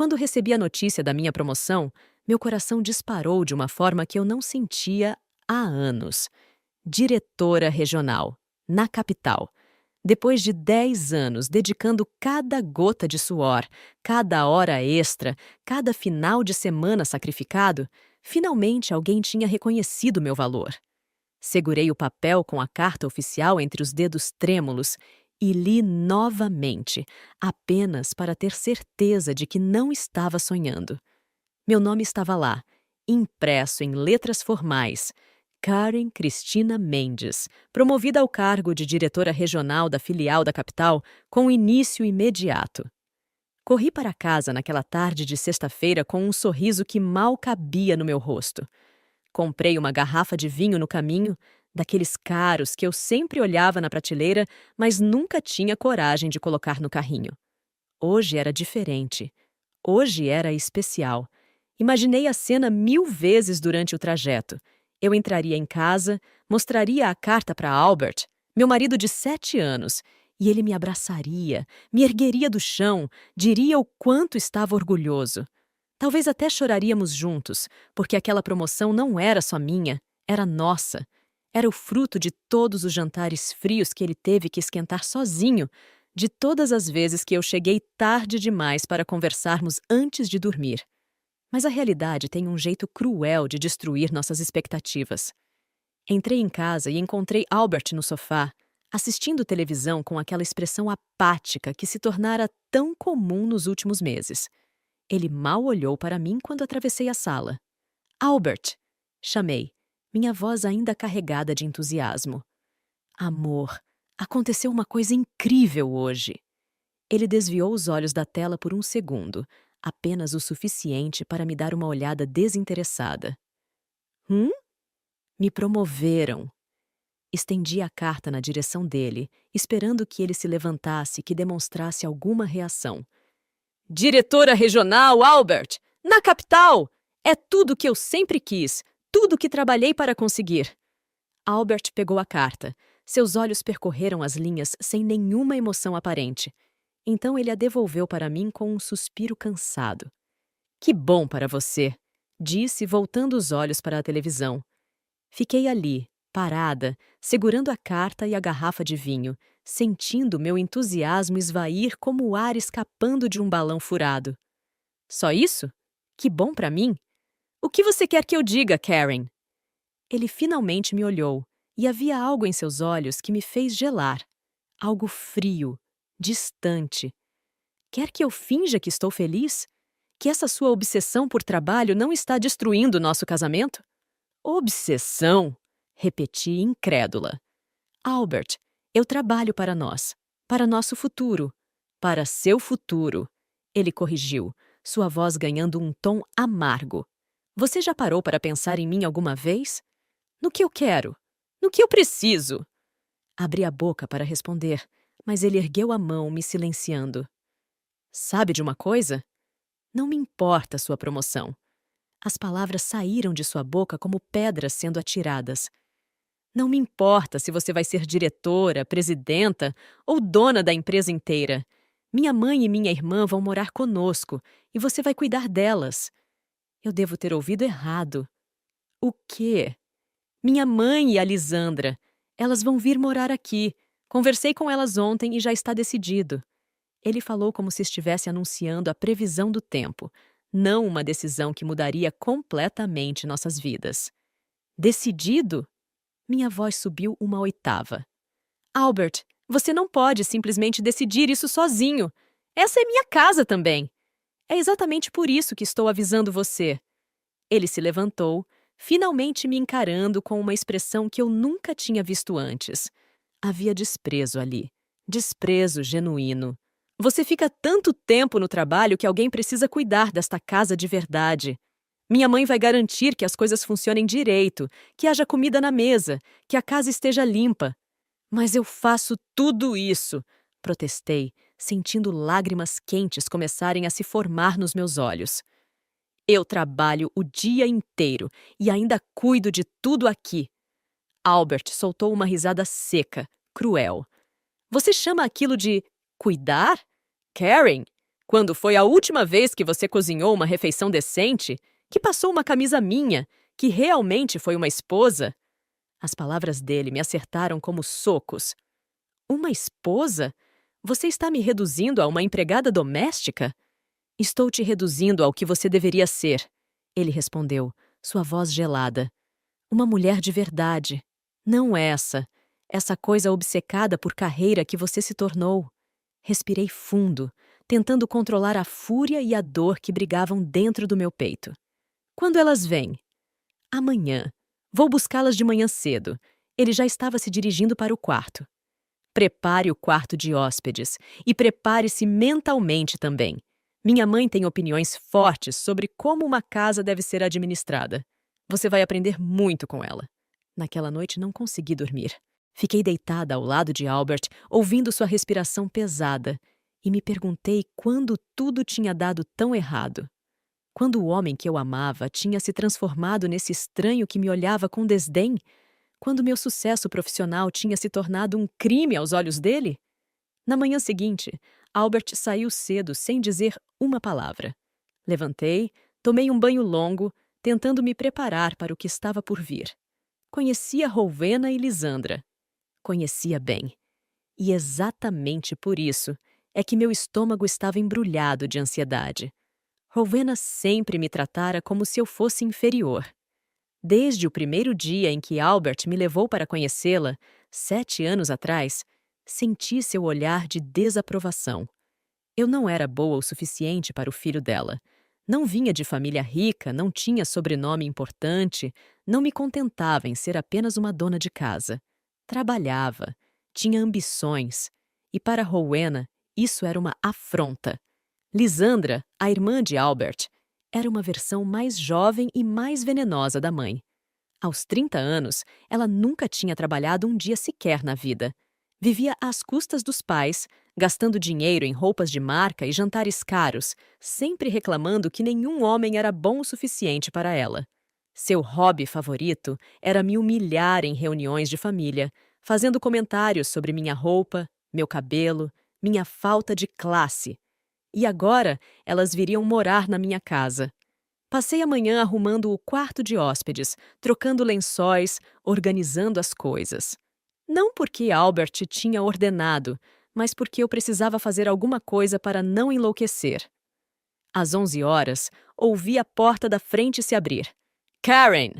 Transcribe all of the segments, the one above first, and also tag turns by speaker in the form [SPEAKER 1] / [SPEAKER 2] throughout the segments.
[SPEAKER 1] Quando recebi a notícia da minha promoção, meu coração disparou de uma forma que eu não sentia há anos. Diretora regional, na capital. Depois de 10 anos dedicando cada gota de suor, cada hora extra, cada final de semana sacrificado, finalmente alguém tinha reconhecido meu valor. Segurei o papel com a carta oficial entre os dedos trêmulos e li novamente, apenas para ter certeza de que não estava sonhando. Meu nome estava lá, impresso em letras formais. Karen Cristina Mendes, promovida ao cargo de diretora regional da filial da capital com início imediato. Corri para casa naquela tarde de sexta-feira com um sorriso que mal cabia no meu rosto. Comprei uma garrafa de vinho no caminho, daqueles caros que eu sempre olhava na prateleira, mas nunca tinha coragem de colocar no carrinho. Hoje era diferente. Hoje era especial. Imaginei a cena 1000 vezes durante o trajeto. Eu entraria em casa, mostraria a carta para Albert, meu marido de 7 anos, e ele me abraçaria, me ergueria do chão, diria o quanto estava orgulhoso. Talvez até choraríamos juntos, porque aquela promoção não era só minha, era nossa. Era o fruto de todos os jantares frios que ele teve que esquentar sozinho, de todas as vezes que eu cheguei tarde demais para conversarmos antes de dormir. Mas a realidade tem um jeito cruel de destruir nossas expectativas. Entrei em casa e encontrei Albert no sofá, assistindo televisão com aquela expressão apática que se tornara tão comum nos últimos meses. Ele mal olhou para mim quando atravessei a sala. Albert! Chamei, minha voz ainda carregada de entusiasmo. Amor, aconteceu uma coisa incrível hoje. Ele desviou os olhos da tela por um segundo, apenas o suficiente para me dar uma olhada desinteressada. Me promoveram. Estendi a carta na direção dele, esperando que ele se levantasse e que demonstrasse alguma reação. Diretora regional, Albert! Na capital! É tudo que eu sempre quis, tudo que trabalhei para conseguir. Albert pegou a carta. Seus olhos percorreram as linhas sem nenhuma emoção aparente. Então ele a devolveu para mim com um suspiro cansado. Que bom para você, disse, voltando os olhos para a televisão. Fiquei ali, parada, segurando a carta e a garrafa de vinho, sentindo meu entusiasmo esvair como o ar escapando de um balão furado. Só isso? Que bom para mim! O que você quer que eu diga, Karen? Ele finalmente me olhou, e havia algo em seus olhos que me fez gelar. Algo frio, distante. Quer que eu finja que estou feliz? Que essa sua obsessão por trabalho não está destruindo nosso casamento? Obsessão? Repeti incrédula. Albert, eu trabalho para nós, para nosso futuro, para seu futuro. Ele corrigiu, sua voz ganhando um tom amargo. Você já parou para pensar em mim alguma vez? No que eu quero? No que eu preciso? Abri a boca para responder, mas ele ergueu a mão, me silenciando. Sabe de uma coisa? Não me importa sua promoção. As palavras saíram de sua boca como pedras sendo atiradas. Não me importa se você vai ser diretora, presidenta ou dona da empresa inteira. Minha mãe e minha irmã vão morar conosco e você vai cuidar delas. Eu devo ter ouvido errado. O quê? Minha mãe e a Lisandra. Elas vão vir morar aqui. Conversei com elas ontem e já está decidido. Ele falou como se estivesse anunciando a previsão do tempo, não uma decisão que mudaria completamente nossas vidas. Decidido? Minha voz subiu uma oitava. Albert, você não pode simplesmente decidir isso sozinho. Essa é minha casa também. É exatamente por isso que estou avisando você. Ele se levantou, finalmente me encarando com uma expressão que eu nunca tinha visto antes. Havia desprezo ali. Desprezo genuíno. Você fica tanto tempo no trabalho que alguém precisa cuidar desta casa de verdade. Minha mãe vai garantir que as coisas funcionem direito, que haja comida na mesa, que a casa esteja limpa. Mas eu faço tudo isso, protestei, sentindo lágrimas quentes começarem a se formar nos meus olhos. Eu trabalho o dia inteiro e ainda cuido de tudo aqui. Albert soltou uma risada seca, cruel. Você chama aquilo de cuidar? Karen, Quando foi a última vez que você cozinhou uma refeição decente? Que passou uma camisa minha? Que realmente foi uma esposa? As palavras dele me acertaram como socos. Uma esposa? Você está me reduzindo a uma empregada doméstica? Estou te reduzindo ao que você deveria ser, ele respondeu, sua voz gelada. Uma mulher de verdade. Não essa coisa obcecada por carreira que você se tornou. Respirei fundo, tentando controlar a fúria e a dor que brigavam dentro do meu peito. Quando elas vêm? Amanhã. Vou buscá-las de manhã cedo. Ele já estava se dirigindo para o quarto. Prepare o quarto de hóspedes e prepare-se mentalmente também. Minha mãe tem opiniões fortes sobre como uma casa deve ser administrada. Você vai aprender muito com ela. Naquela noite não consegui dormir. Fiquei deitada ao lado de Albert, ouvindo sua respiração pesada, e me perguntei quando tudo tinha dado tão errado. Quando o homem que eu amava tinha se transformado nesse estranho que me olhava com desdém? Quando meu sucesso profissional tinha se tornado um crime aos olhos dele? Na manhã seguinte, Albert saiu cedo sem dizer uma palavra. Levantei, tomei um banho longo, tentando me preparar para o que estava por vir. Conhecia Rowena e Lisandra. Conhecia bem. E exatamente por isso é que meu estômago estava embrulhado de ansiedade. Rowena sempre me tratara como se eu fosse inferior. Desde o primeiro dia em que Albert me levou para conhecê-la, 7 anos atrás, senti seu olhar de desaprovação. Eu não era boa o suficiente para o filho dela. Não vinha de família rica, não tinha sobrenome importante, não me contentava em ser apenas uma dona de casa. Trabalhava, tinha ambições, e para Rowena isso era uma afronta. Lisandra, a irmã de Albert, era uma versão mais jovem e mais venenosa da mãe. Aos 30 anos, ela nunca tinha trabalhado um dia sequer na vida. Vivia às custas dos pais, gastando dinheiro em roupas de marca e jantares caros, sempre reclamando que nenhum homem era bom o suficiente para ela. Seu hobby favorito era me humilhar em reuniões de família, fazendo comentários sobre minha roupa, meu cabelo, minha falta de classe. E agora elas viriam morar na minha casa. Passei a manhã arrumando o quarto de hóspedes, trocando lençóis, organizando as coisas. Não porque Albert tinha ordenado, mas porque eu precisava fazer alguma coisa para não enlouquecer. Às 11 horas, ouvi a porta da frente se abrir. Karen!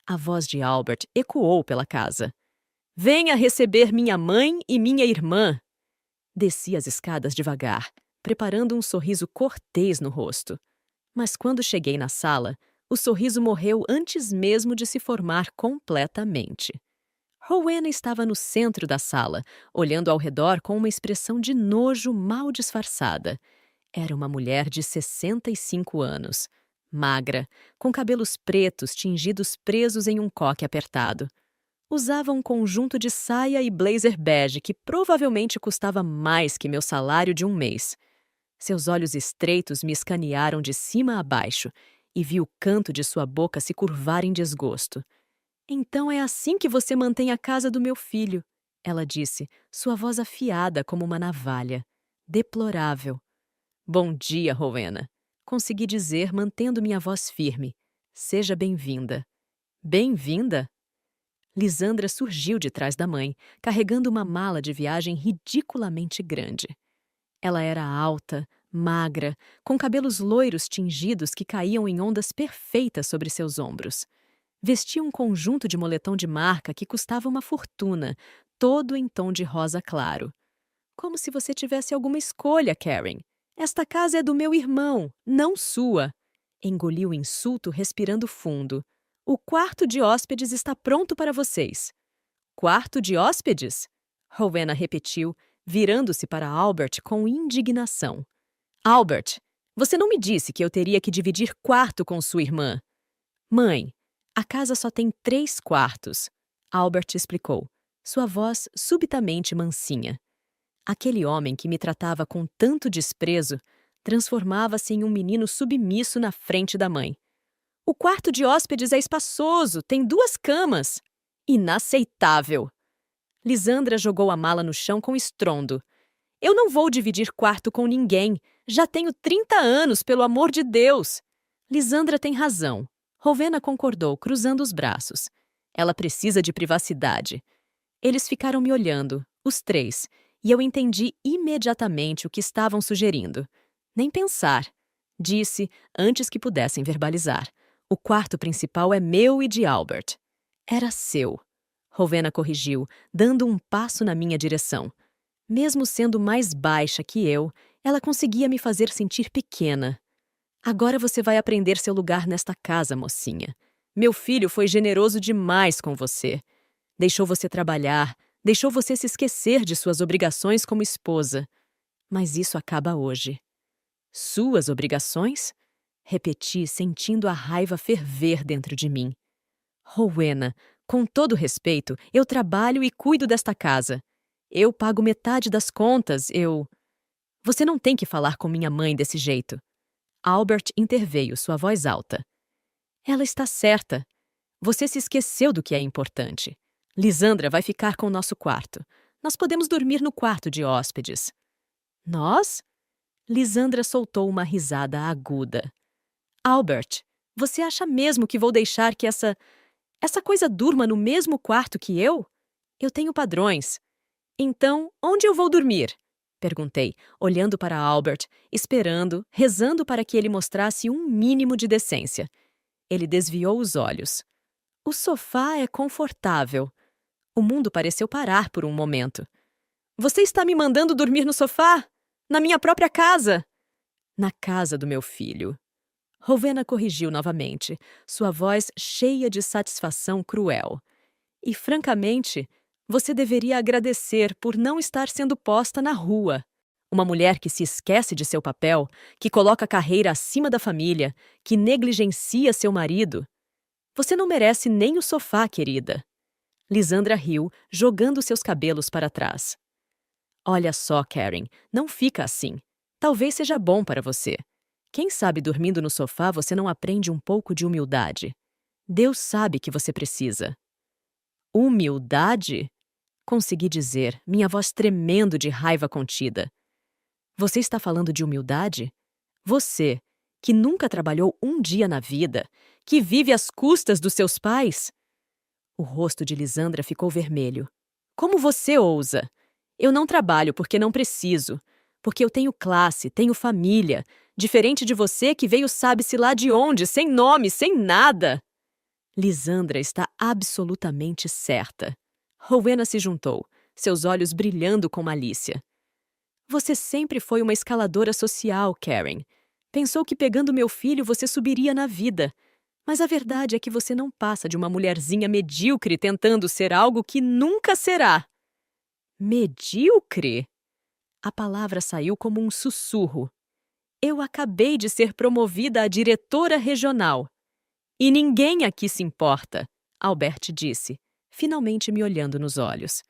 [SPEAKER 1] A voz de Albert ecoou pela casa. Venha receber minha mãe e minha irmã. Desci as escadas devagar, preparando um sorriso cortês no rosto. Mas quando cheguei na sala, o sorriso morreu antes mesmo de se formar completamente. Rowena estava no centro da sala, olhando ao redor com uma expressão de nojo mal disfarçada. Era uma mulher de 65 anos, magra, com cabelos pretos tingidos presos em um coque apertado. Usava um conjunto de saia e blazer bege que provavelmente custava mais que meu salário de um mês. Seus olhos estreitos me escanearam de cima a baixo e vi o canto de sua boca se curvar em desgosto. Então é assim que você mantém a casa do meu filho, ela disse, sua voz afiada como uma navalha. Deplorável. Bom dia, Rowena. Consegui dizer, mantendo minha voz firme. Seja bem-vinda. Bem-vinda? Lisandra surgiu de trás da mãe, carregando uma mala de viagem ridiculamente grande. Ela era alta, magra, com cabelos loiros tingidos que caíam em ondas perfeitas sobre seus ombros. Vestia um conjunto de moletom de marca que custava uma fortuna, todo em tom de rosa claro. Como se você tivesse alguma escolha, Karen. Esta casa é do meu irmão, não sua. Engoliu o insulto respirando fundo. O quarto de hóspedes está pronto para vocês. Quarto de hóspedes? Rowena repetiu, virando-se para Albert com indignação. Albert, você não me disse que eu teria que dividir quarto com sua irmã? Mãe, a casa só tem 3 quartos, Albert explicou, sua voz subitamente mansinha. Aquele homem que me tratava com tanto desprezo transformava-se em um menino submisso na frente da mãe. O quarto de hóspedes é espaçoso, tem 2 camas. Inaceitável! Lisandra jogou a mala no chão com estrondo. Eu não vou dividir quarto com ninguém. Já tenho 30 anos, pelo amor de Deus! Lisandra tem razão. Rowena concordou, cruzando os braços. Ela precisa de privacidade. Eles ficaram me olhando, os três, e eu entendi imediatamente o que estavam sugerindo. Nem pensar, disse antes que pudessem verbalizar. O quarto principal é meu e de Albert. Era seu. Rowena corrigiu, dando um passo na minha direção. Mesmo sendo mais baixa que eu, ela conseguia me fazer sentir pequena. Agora você vai aprender seu lugar nesta casa, mocinha. Meu filho foi generoso demais com você. Deixou você trabalhar, deixou você se esquecer de suas obrigações como esposa. Mas isso acaba hoje. Suas obrigações? Repeti, sentindo a raiva ferver dentro de mim. Rowena, com todo respeito, eu trabalho e cuido desta casa. Eu pago metade das contas, Você não tem que falar com minha mãe desse jeito. Albert interveio, sua voz alta. Ela está certa. Você se esqueceu do que é importante. Lisandra vai ficar com o nosso quarto. Nós podemos dormir no quarto de hóspedes. Nós? Lisandra soltou uma risada aguda. Albert, você acha mesmo que vou deixar que essa coisa durma no mesmo quarto que eu? Eu tenho padrões. Então, onde eu vou dormir? Perguntei, olhando para Albert, esperando, rezando para que ele mostrasse um mínimo de decência. Ele desviou os olhos. O sofá é confortável. O mundo pareceu parar por um momento. Você está me mandando dormir no sofá? Na minha própria casa? Na casa do meu filho. Rowena corrigiu novamente, sua voz cheia de satisfação cruel. E, francamente, você deveria agradecer por não estar sendo posta na rua. Uma mulher que se esquece de seu papel, que coloca a carreira acima da família, que negligencia seu marido. Você não merece nem o sofá, querida. Lisandra riu, jogando seus cabelos para trás. Olha só, Karen, não fica assim. Talvez seja bom para você. Quem sabe dormindo no sofá você não aprende um pouco de humildade. Deus sabe que você precisa. Humildade? Consegui dizer, minha voz tremendo de raiva contida. Você está falando de humildade? Você, que nunca trabalhou um dia na vida, que vive às custas dos seus pais? O rosto de Lisandra ficou vermelho. Como você ousa? Eu não trabalho porque não preciso. Porque eu tenho classe, tenho família. Diferente de você que veio sabe-se lá de onde, sem nome, sem nada. Lisandra está absolutamente certa. Rowena se juntou, seus olhos brilhando com malícia. Você sempre foi uma escaladora social, Karen. Pensou que pegando meu filho você subiria na vida. Mas a verdade é que você não passa de uma mulherzinha medíocre tentando ser algo que nunca será. Medíocre? A palavra saiu como um sussurro. Eu acabei de ser promovida a diretora regional. E ninguém aqui se importa, Albert disse, finalmente me olhando nos olhos.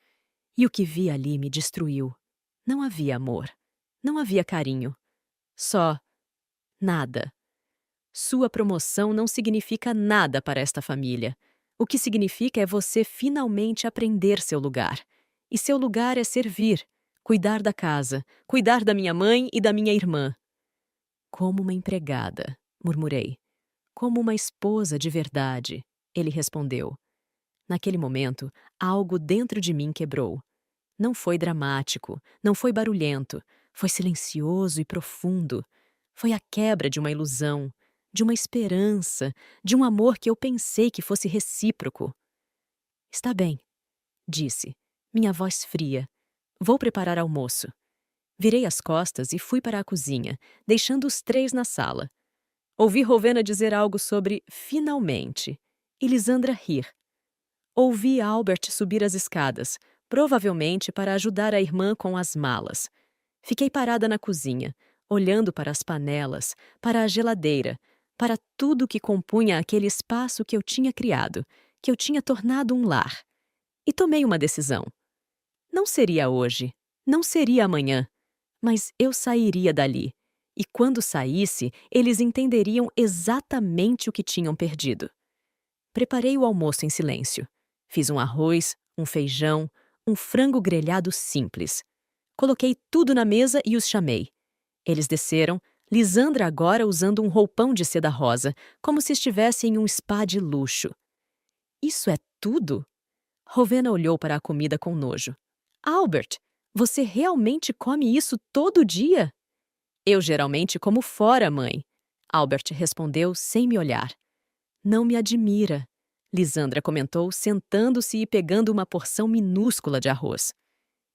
[SPEAKER 1] E o que vi ali me destruiu. Não havia amor. Não havia carinho. Só nada. Sua promoção não significa nada para esta família. O que significa é você finalmente aprender seu lugar. E seu lugar é servir, cuidar da casa, cuidar da minha mãe e da minha irmã. Como uma empregada, murmurei. Como uma esposa de verdade, ele respondeu. Naquele momento, algo dentro de mim quebrou. Não foi dramático, não foi barulhento, foi silencioso e profundo. Foi a quebra de uma ilusão, de uma esperança, de um amor que eu pensei que fosse recíproco. Está bem, disse, minha voz fria. Vou preparar almoço. Virei as costas e fui para a cozinha, deixando os três na sala. Ouvi Rowena dizer algo sobre finalmente e Lisandra rir. Ouvi Albert subir as escadas, provavelmente para ajudar a irmã com as malas. Fiquei parada na cozinha, olhando para as panelas, para a geladeira, para tudo que compunha aquele espaço que eu tinha criado, que eu tinha tornado um lar. E tomei uma decisão. Não seria hoje, não seria amanhã, mas eu sairia dali. E quando saísse, eles entenderiam exatamente o que tinham perdido. Preparei o almoço em silêncio. Fiz um arroz, um feijão, um frango grelhado simples. Coloquei tudo na mesa e os chamei. Eles desceram, Lisandra agora usando um roupão de seda rosa, como se estivesse em um spa de luxo. Isso é tudo? Rowena olhou para a comida com nojo. Albert, você realmente come isso todo dia? Eu geralmente como fora, mãe. Albert respondeu sem me olhar. Não me admira, Lisandra comentou, sentando-se e pegando uma porção minúscula de arroz.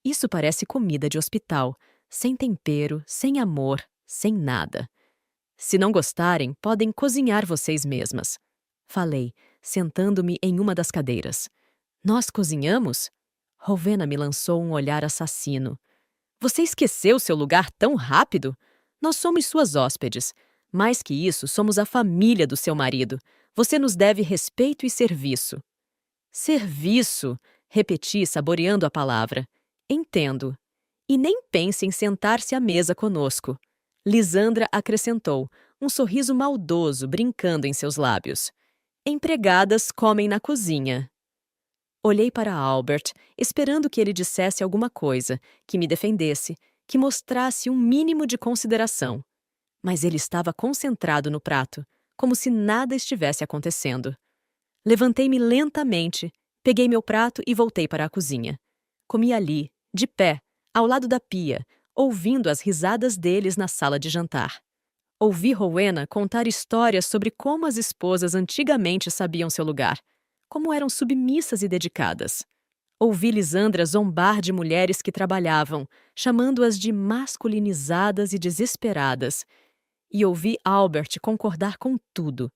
[SPEAKER 1] Isso parece comida de hospital, sem tempero, sem amor, sem nada. Se não gostarem, podem cozinhar vocês mesmas. Falei, sentando-me em uma das cadeiras. Nós cozinhamos? Rowena me lançou um olhar assassino. Você esqueceu seu lugar tão rápido? Nós somos suas hóspedes. Mais que isso, somos a família do seu marido. Você nos deve respeito e serviço. Serviço, repeti, saboreando a palavra. Entendo. E nem pense em sentar-se à mesa conosco. Lisandra acrescentou, um sorriso maldoso brincando em seus lábios. Empregadas comem na cozinha. Olhei para Albert, esperando que ele dissesse alguma coisa, que me defendesse, que mostrasse um mínimo de consideração. Mas ele estava concentrado no prato, como se nada estivesse acontecendo. Levantei-me lentamente, peguei meu prato e voltei para a cozinha. Comi ali, de pé, ao lado da pia, ouvindo as risadas deles na sala de jantar. Ouvi Rowena contar histórias sobre como as esposas antigamente sabiam seu lugar, como eram submissas e dedicadas. Ouvi Lisandra zombar de mulheres que trabalhavam, chamando-as de masculinizadas e desesperadas. E ouvi Albert concordar com tudo.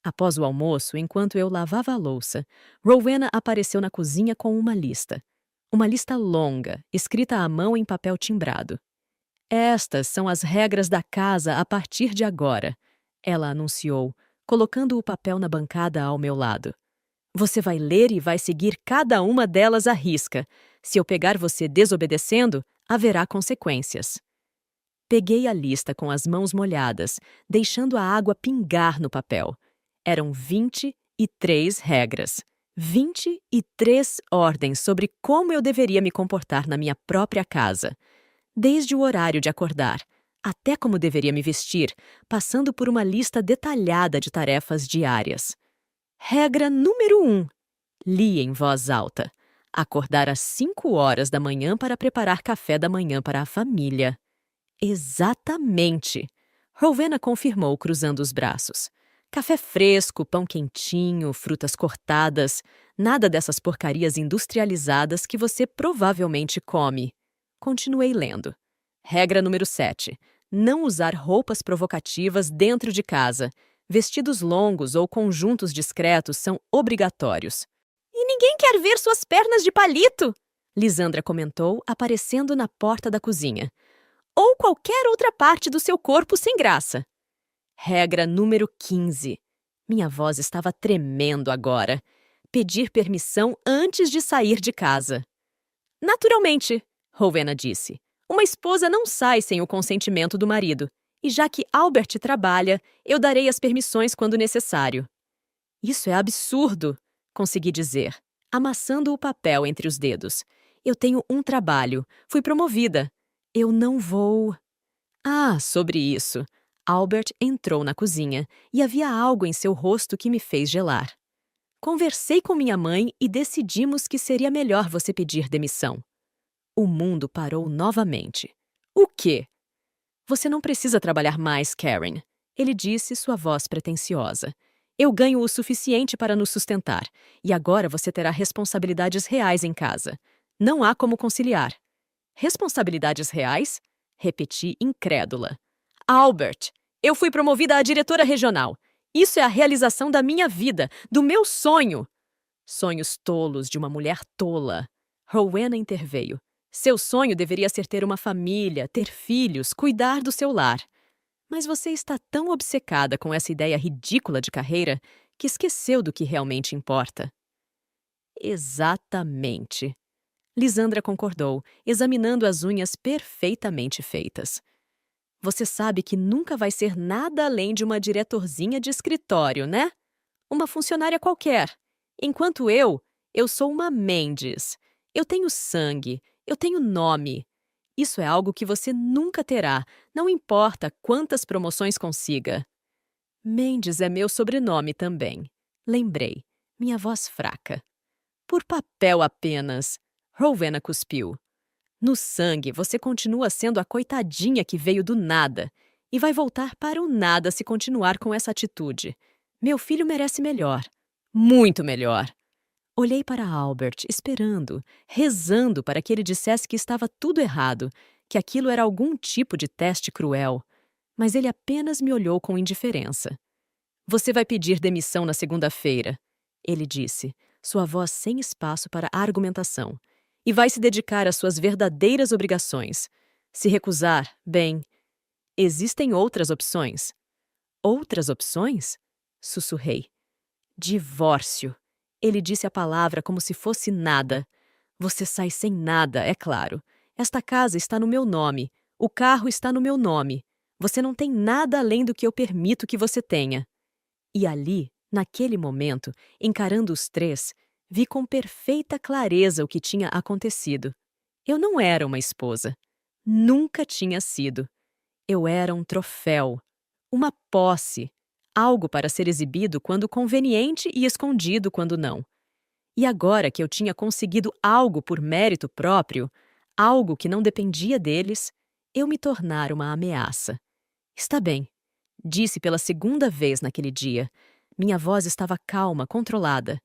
[SPEAKER 1] Após o almoço, enquanto eu lavava a louça, Rowena apareceu na cozinha com uma lista. Uma lista longa, escrita à mão em papel timbrado. Estas são as regras da casa a partir de agora, ela anunciou, colocando o papel na bancada ao meu lado. Você vai ler e vai seguir cada uma delas à risca. Se eu pegar você desobedecendo, haverá consequências. Peguei a lista com as mãos molhadas, deixando a água pingar no papel. Eram 23 regras. 23 ordens sobre como eu deveria me comportar na minha própria casa. Desde o horário de acordar, até como deveria me vestir, passando por uma lista detalhada de tarefas diárias. Regra número 1. Li em voz alta. Acordar às 5 horas da manhã para preparar café da manhã para a família. Exatamente! Rowena confirmou cruzando os braços. Café fresco, pão quentinho, frutas cortadas, nada dessas porcarias industrializadas que você provavelmente come. Continuei lendo. Regra número 7. Não usar roupas provocativas dentro de casa. Vestidos longos ou conjuntos discretos são obrigatórios. E ninguém quer ver suas pernas de palito, Lisandra comentou, aparecendo na porta da cozinha. Ou qualquer outra parte do seu corpo sem graça. Regra número 15. Minha voz estava tremendo agora. Pedir permissão antes de sair de casa. Naturalmente, Rowena disse. Uma esposa não sai sem o consentimento do marido. E já que Albert trabalha, eu darei as permissões quando necessário. Isso é absurdo, consegui dizer, amassando o papel entre os dedos. Eu tenho um trabalho. Fui promovida. Eu não vou... Ah, sobre isso. Albert entrou na cozinha e havia algo em seu rosto que me fez gelar. Conversei com minha mãe e decidimos que seria melhor você pedir demissão. O mundo parou novamente. O quê? Você não precisa trabalhar mais, Karen, ele disse, sua voz pretensiosa. Eu ganho o suficiente para nos sustentar, e agora você terá responsabilidades reais em casa. Não há como conciliar. Responsabilidades reais? Repeti, incrédula. Albert, eu fui promovida a diretora regional. Isso é a realização da minha vida, do meu sonho. Sonhos tolos de uma mulher tola. Rowena interveio. Seu sonho deveria ser ter uma família, ter filhos, cuidar do seu lar. Mas você está tão obcecada com essa ideia ridícula de carreira que esqueceu do que realmente importa. Exatamente. Lisandra concordou, examinando as unhas perfeitamente feitas. Você sabe que nunca vai ser nada além de uma diretorzinha de escritório, né? Uma funcionária qualquer. Enquanto eu sou uma Mendes. Eu tenho sangue, eu tenho nome. Isso é algo que você nunca terá, não importa quantas promoções consiga. Mendes é meu sobrenome também. Lembrei, minha voz fraca. Por papel apenas. Rowena cuspiu. No sangue, você continua sendo a coitadinha que veio do nada. E vai voltar para o nada se continuar com essa atitude. Meu filho merece melhor. Muito melhor. Olhei para Albert, esperando, rezando para que ele dissesse que estava tudo errado, que aquilo era algum tipo de teste cruel. Mas ele apenas me olhou com indiferença. Você vai pedir demissão na segunda-feira, ele disse, sua voz sem espaço para argumentação, e vai se dedicar às suas verdadeiras obrigações. Se recusar, bem, existem outras opções. Outras opções? Sussurrei. Divórcio. Ele disse a palavra como se fosse nada. Você sai sem nada, é claro. Esta casa está no meu nome. O carro está no meu nome. Você não tem nada além do que eu permito que você tenha. E ali, naquele momento, encarando os três, vi com perfeita clareza o que tinha acontecido. Eu não era uma esposa. Nunca tinha sido. Eu era um troféu. Uma posse. Algo para ser exibido quando conveniente e escondido quando não. E agora que eu tinha conseguido algo por mérito próprio, algo que não dependia deles, eu me tornara uma ameaça. Está bem, disse pela segunda vez naquele dia. Minha voz estava calma, controlada.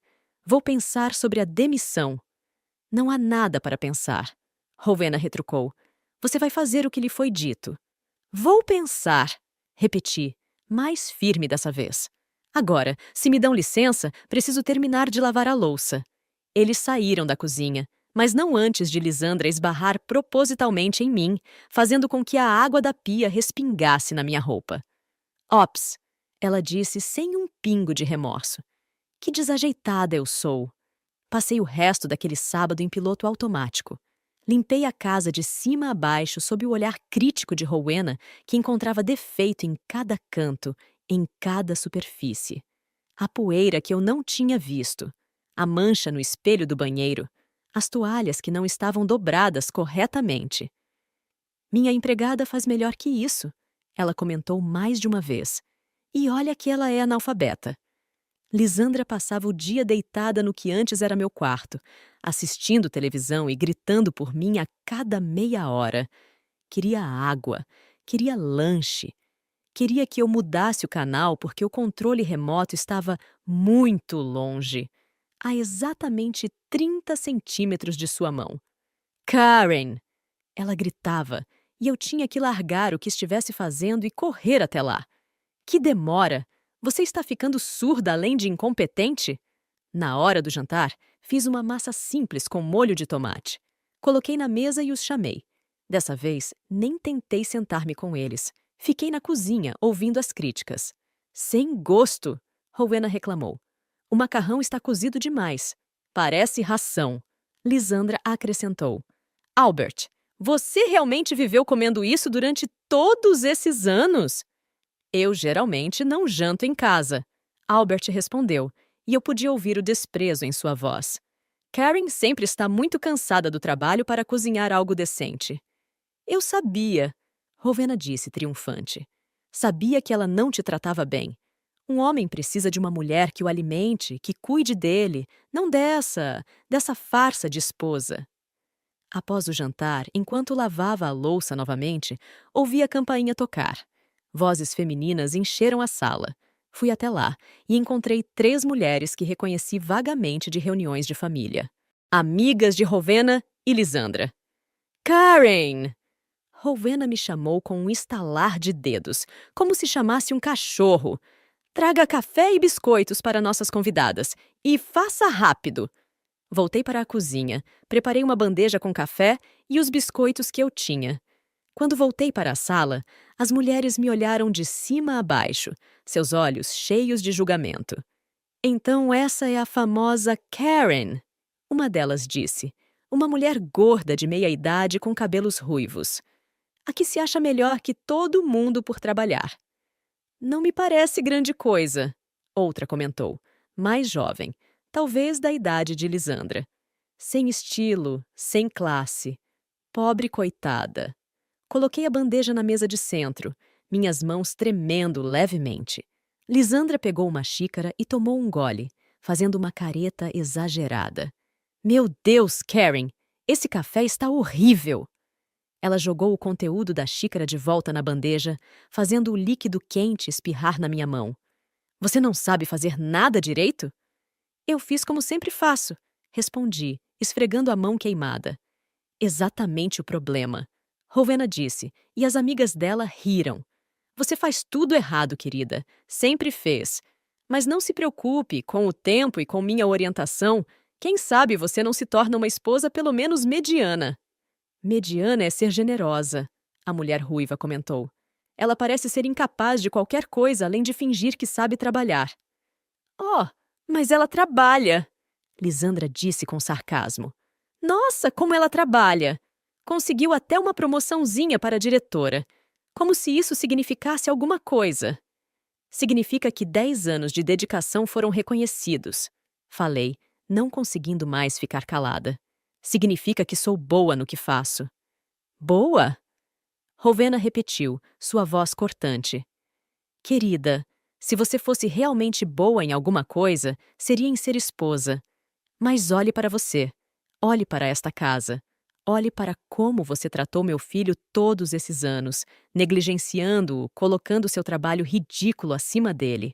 [SPEAKER 1] Vou pensar sobre a demissão. Não há nada para pensar. Rowena retrucou. Você vai fazer o que lhe foi dito. Vou pensar, repeti, mais firme dessa vez. Agora, se me dão licença, preciso terminar de lavar a louça. Eles saíram da cozinha, mas não antes de Lisandra esbarrar propositalmente em mim, fazendo com que a água da pia respingasse na minha roupa. Ops, ela disse sem um pingo de remorso. Que desajeitada eu sou. Passei o resto daquele sábado em piloto automático. Limpei a casa de cima a baixo sob o olhar crítico de Rowena, que encontrava defeito em cada canto, em cada superfície. A poeira que eu não tinha visto, a mancha no espelho do banheiro, as toalhas que não estavam dobradas corretamente. Minha empregada faz melhor que isso, ela comentou mais de uma vez. E olha que ela é analfabeta. Lisandra passava o dia deitada no que antes era meu quarto, assistindo televisão e gritando por mim a cada meia hora. Queria água, queria lanche. Queria que eu mudasse o canal porque o controle remoto estava muito longe, a exatamente 30 centímetros de sua mão. Karen! Ela gritava, e eu tinha que largar o que estivesse fazendo e correr até lá. Que demora! Você está ficando surda além de incompetente? Na hora do jantar, fiz uma massa simples com molho de tomate. Coloquei na mesa e os chamei. Dessa vez, nem tentei sentar-me com eles. Fiquei na cozinha, ouvindo as críticas. Sem gosto, Rowena reclamou. O macarrão está cozido demais. Parece ração. Lisandra acrescentou. Albert, você realmente viveu comendo isso durante todos esses anos? Eu geralmente não janto em casa, Albert respondeu, e eu podia ouvir o desprezo em sua voz. Karen sempre está muito cansada do trabalho para cozinhar algo decente. Eu sabia, Rowena disse triunfante. Sabia que ela não te tratava bem. Um homem precisa de uma mulher que o alimente, que cuide dele, não dessa farsa de esposa. Após o jantar, enquanto lavava a louça novamente, ouvi a campainha tocar. Vozes femininas encheram a sala. Fui até lá e encontrei 3 mulheres que reconheci vagamente de reuniões de família. Amigas de Rowena e Lisandra. Karen! Rowena me chamou com um estalar de dedos, como se chamasse um cachorro. Traga café e biscoitos para nossas convidadas. E faça rápido! Voltei para a cozinha, preparei uma bandeja com café e os biscoitos que eu tinha. Quando voltei para a sala, as mulheres me olharam de cima a baixo, seus olhos cheios de julgamento. Então essa é a famosa Karen, uma delas disse, uma mulher gorda de meia-idade com cabelos ruivos. A que se acha melhor que todo mundo por trabalhar. Não me parece grande coisa, outra comentou, mais jovem, talvez da idade de Lisandra. Sem estilo, sem classe. Pobre coitada. Coloquei a bandeja na mesa de centro, minhas mãos tremendo levemente. Lisandra pegou uma xícara e tomou um gole, fazendo uma careta exagerada. Meu Deus, Karen! Esse café está horrível! Ela jogou o conteúdo da xícara de volta na bandeja, fazendo o líquido quente espirrar na minha mão. Você não sabe fazer nada direito? Eu fiz como sempre faço, respondi, esfregando a mão queimada. Exatamente o problema, Rowena disse, e as amigas dela riram. Você faz tudo errado, querida. Sempre fez. Mas não se preocupe, com o tempo e com minha orientação, quem sabe você não se torna uma esposa pelo menos mediana. Mediana é ser generosa, a mulher ruiva comentou. Ela parece ser incapaz de qualquer coisa além de fingir que sabe trabalhar. Oh, mas ela trabalha, Lisandra disse com sarcasmo. Nossa, como ela trabalha! Conseguiu até uma promoçãozinha para diretora. Como se isso significasse alguma coisa. Significa que 10 anos de dedicação foram reconhecidos. Falei, não conseguindo mais ficar calada. Significa que sou boa no que faço. Boa? Rowena repetiu, sua voz cortante. Querida, se você fosse realmente boa em alguma coisa, seria em ser esposa. Mas olhe para você. Olhe para esta casa. Olhe para como você tratou meu filho todos esses anos, negligenciando-o, colocando seu trabalho ridículo acima dele.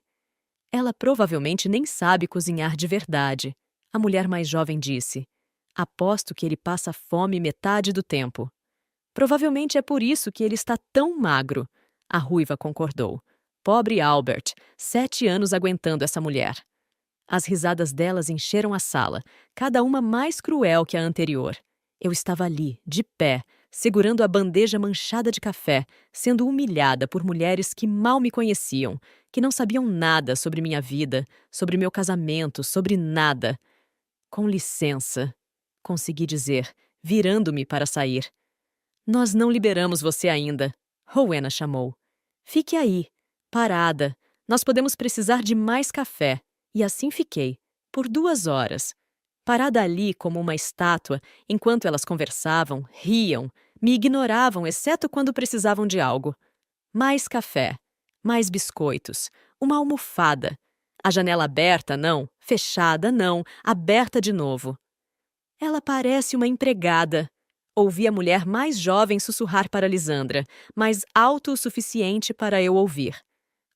[SPEAKER 1] Ela provavelmente nem sabe cozinhar de verdade, a mulher mais jovem disse. Aposto que ele passa fome metade do tempo. Provavelmente é por isso que ele está tão magro, a ruiva concordou. Pobre Albert, 7 anos aguentando essa mulher. As risadas delas encheram a sala, cada uma mais cruel que a anterior. Eu estava ali, de pé, segurando a bandeja manchada de café, sendo humilhada por mulheres que mal me conheciam, que não sabiam nada sobre minha vida, sobre meu casamento, sobre nada. Com licença, consegui dizer, virando-me para sair. Nós não liberamos você ainda, Rowena chamou. Fique aí, parada. Nós podemos precisar de mais café. E assim fiquei, por 2 horas. Parada ali como uma estátua, enquanto elas conversavam, riam, me ignoravam, exceto quando precisavam de algo. Mais café, mais biscoitos, uma almofada. A janela aberta, não. Fechada, não. Aberta de novo. Ela parece uma empregada. Ouvi a mulher mais jovem sussurrar para Lisandra, mas alto o suficiente para eu ouvir.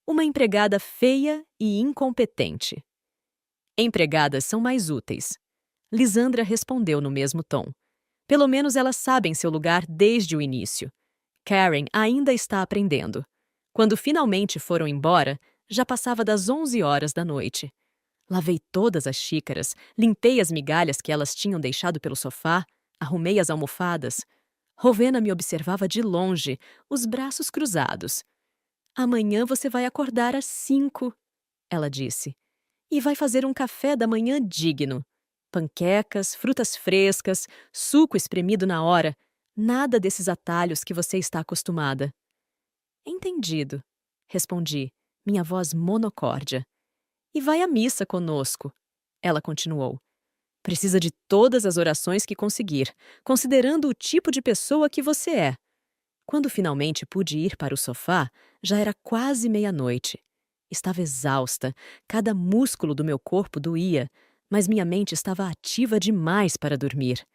[SPEAKER 1] Uma empregada feia e incompetente. Empregadas são mais úteis. Lisandra respondeu no mesmo tom. Pelo menos elas sabem seu lugar desde o início. Karen ainda está aprendendo. Quando finalmente foram embora, já passava das 11 horas da noite. Lavei todas as xícaras, limpei as migalhas que elas tinham deixado pelo sofá, arrumei as almofadas. Rowena me observava de longe, os braços cruzados. Amanhã você vai acordar às 5, ela disse. E vai fazer um café da manhã digno. Panquecas, frutas frescas, suco espremido na hora. Nada desses atalhos que você está acostumada. Entendido, respondi, minha voz monocórdia. E vai à missa conosco, ela continuou. Precisa de todas as orações que conseguir, considerando o tipo de pessoa que você é. Quando finalmente pude ir para o sofá, já era quase meia-noite. Estava exausta, cada músculo do meu corpo doía, mas minha mente estava ativa demais para dormir.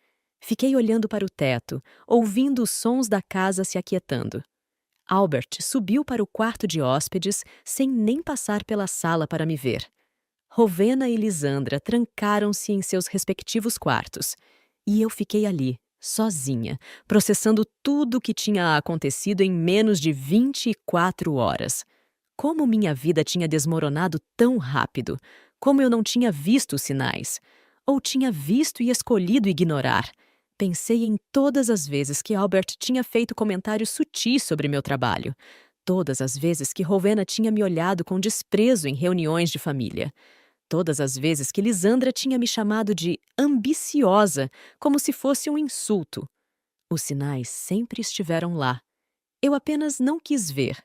[SPEAKER 1] Fiquei olhando para o teto, ouvindo os sons da casa se aquietando. Albert subiu para o quarto de hóspedes sem nem passar pela sala para me ver. Rowena e Lisandra trancaram-se em seus respectivos quartos, e eu fiquei ali, sozinha, processando tudo o que tinha acontecido em menos de 24 horas. Como minha vida tinha desmoronado tão rápido, como eu não tinha visto os sinais, ou tinha visto e escolhido ignorar. Pensei em todas as vezes que Albert tinha feito comentários sutis sobre meu trabalho, todas as vezes que Rowena tinha me olhado com desprezo em reuniões de família, todas as vezes que Lisandra tinha me chamado de ambiciosa, como se fosse um insulto. Os sinais sempre estiveram lá. Eu apenas não quis ver.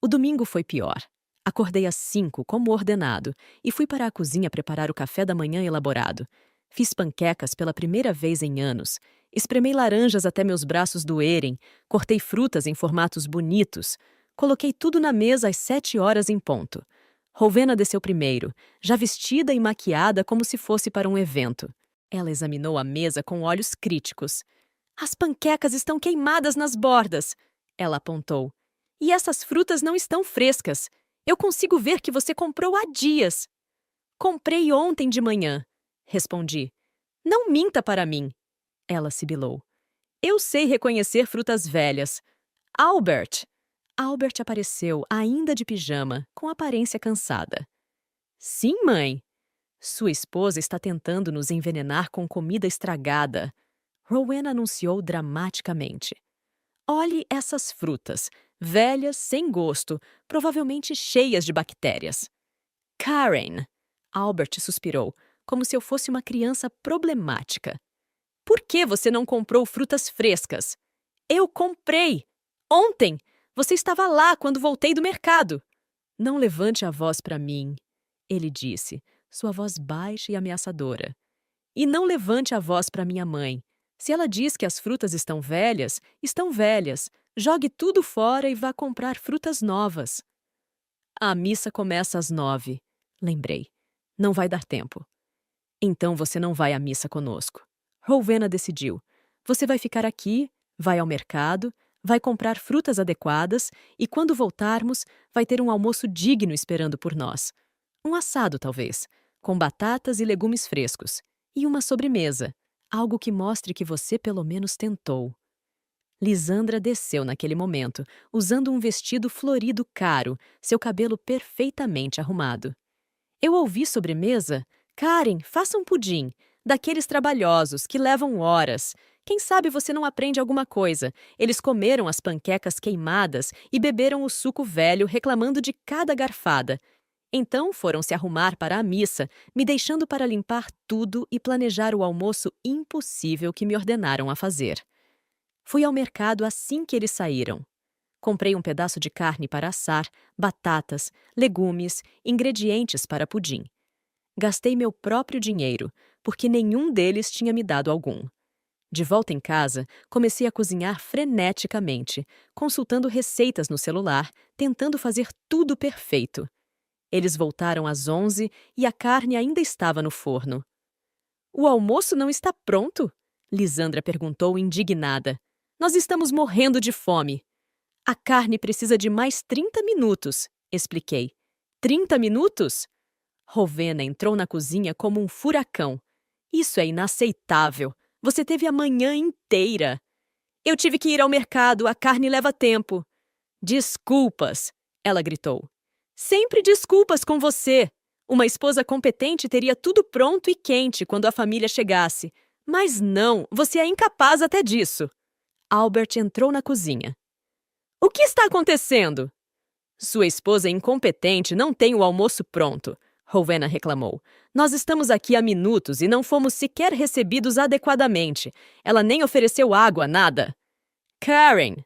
[SPEAKER 1] O domingo foi pior. Acordei às 5, como ordenado, e fui para a cozinha preparar o café da manhã elaborado. Fiz panquecas pela primeira vez em anos, Espremei laranjas até meus braços doerem, cortei frutas em formatos bonitos, coloquei tudo na mesa às 7 horas em ponto. Rowena desceu primeiro, já vestida e maquiada como se fosse para um evento. Ela examinou a mesa com olhos críticos. As panquecas estão queimadas nas bordas, ela apontou. E essas frutas não estão frescas. Eu consigo ver que você comprou há dias. Comprei ontem de manhã, respondi. Não minta para mim. Ela sibilou. Eu sei reconhecer frutas velhas. Albert! Albert apareceu, ainda de pijama, com aparência cansada. Sim, mãe. Sua esposa está tentando nos envenenar com comida estragada. Rowena anunciou dramaticamente. Olhe essas frutas, velhas, sem gosto, provavelmente cheias de bactérias. Karen! Albert suspirou, como se eu fosse uma criança problemática. Por que você não comprou frutas frescas? Eu comprei! Ontem! Você estava lá quando voltei do mercado. Não levante a voz para mim, ele disse, sua voz baixa e ameaçadora. E não levante a voz para minha mãe. Se ela diz que as frutas estão velhas, estão velhas. Jogue tudo fora e vá comprar frutas novas. A missa começa às 9, lembrei. Não vai dar tempo. Então você não vai à missa conosco. Rowena decidiu. Você vai ficar aqui, vai ao mercado, vai comprar frutas adequadas e, quando voltarmos, vai ter um almoço digno esperando por nós. Um assado, talvez, com batatas e legumes frescos. E uma sobremesa, algo que mostre que você pelo menos tentou. Lisandra desceu naquele momento, usando um vestido florido caro, seu cabelo perfeitamente arrumado. Eu ouvi sobremesa? Karen, faça um pudim, daqueles trabalhosos que levam horas. Quem sabe você não aprende alguma coisa. Eles comeram as panquecas queimadas e beberam o suco velho, reclamando de cada garfada. Então foram se arrumar para a missa, me deixando para limpar tudo e planejar o almoço impossível que me ordenaram a fazer. Fui ao mercado assim que eles saíram. Comprei um pedaço de carne para assar, batatas, legumes, ingredientes para pudim. Gastei meu próprio dinheiro, porque nenhum deles tinha me dado algum. De volta em casa, comecei a cozinhar freneticamente, consultando receitas no celular, tentando fazer tudo perfeito. Eles voltaram às 11 e a carne ainda estava no forno. O almoço não está pronto? Lisandra perguntou indignada. Nós estamos morrendo de fome. A carne precisa de mais 30 minutos, expliquei. 30 minutos? Rowena entrou na cozinha como um furacão. Isso é inaceitável. Você teve a manhã inteira. Eu tive que ir ao mercado, a carne leva tempo. Desculpas, ela gritou. Sempre desculpas com você. Uma esposa competente teria tudo pronto e quente quando a família chegasse. Mas não, você é incapaz até disso. Albert entrou na cozinha. O que está acontecendo? Sua esposa incompetente não tem o almoço pronto, Rowena reclamou. Nós estamos aqui há minutos e não fomos sequer recebidos adequadamente. Ela nem ofereceu água, nada. Karen!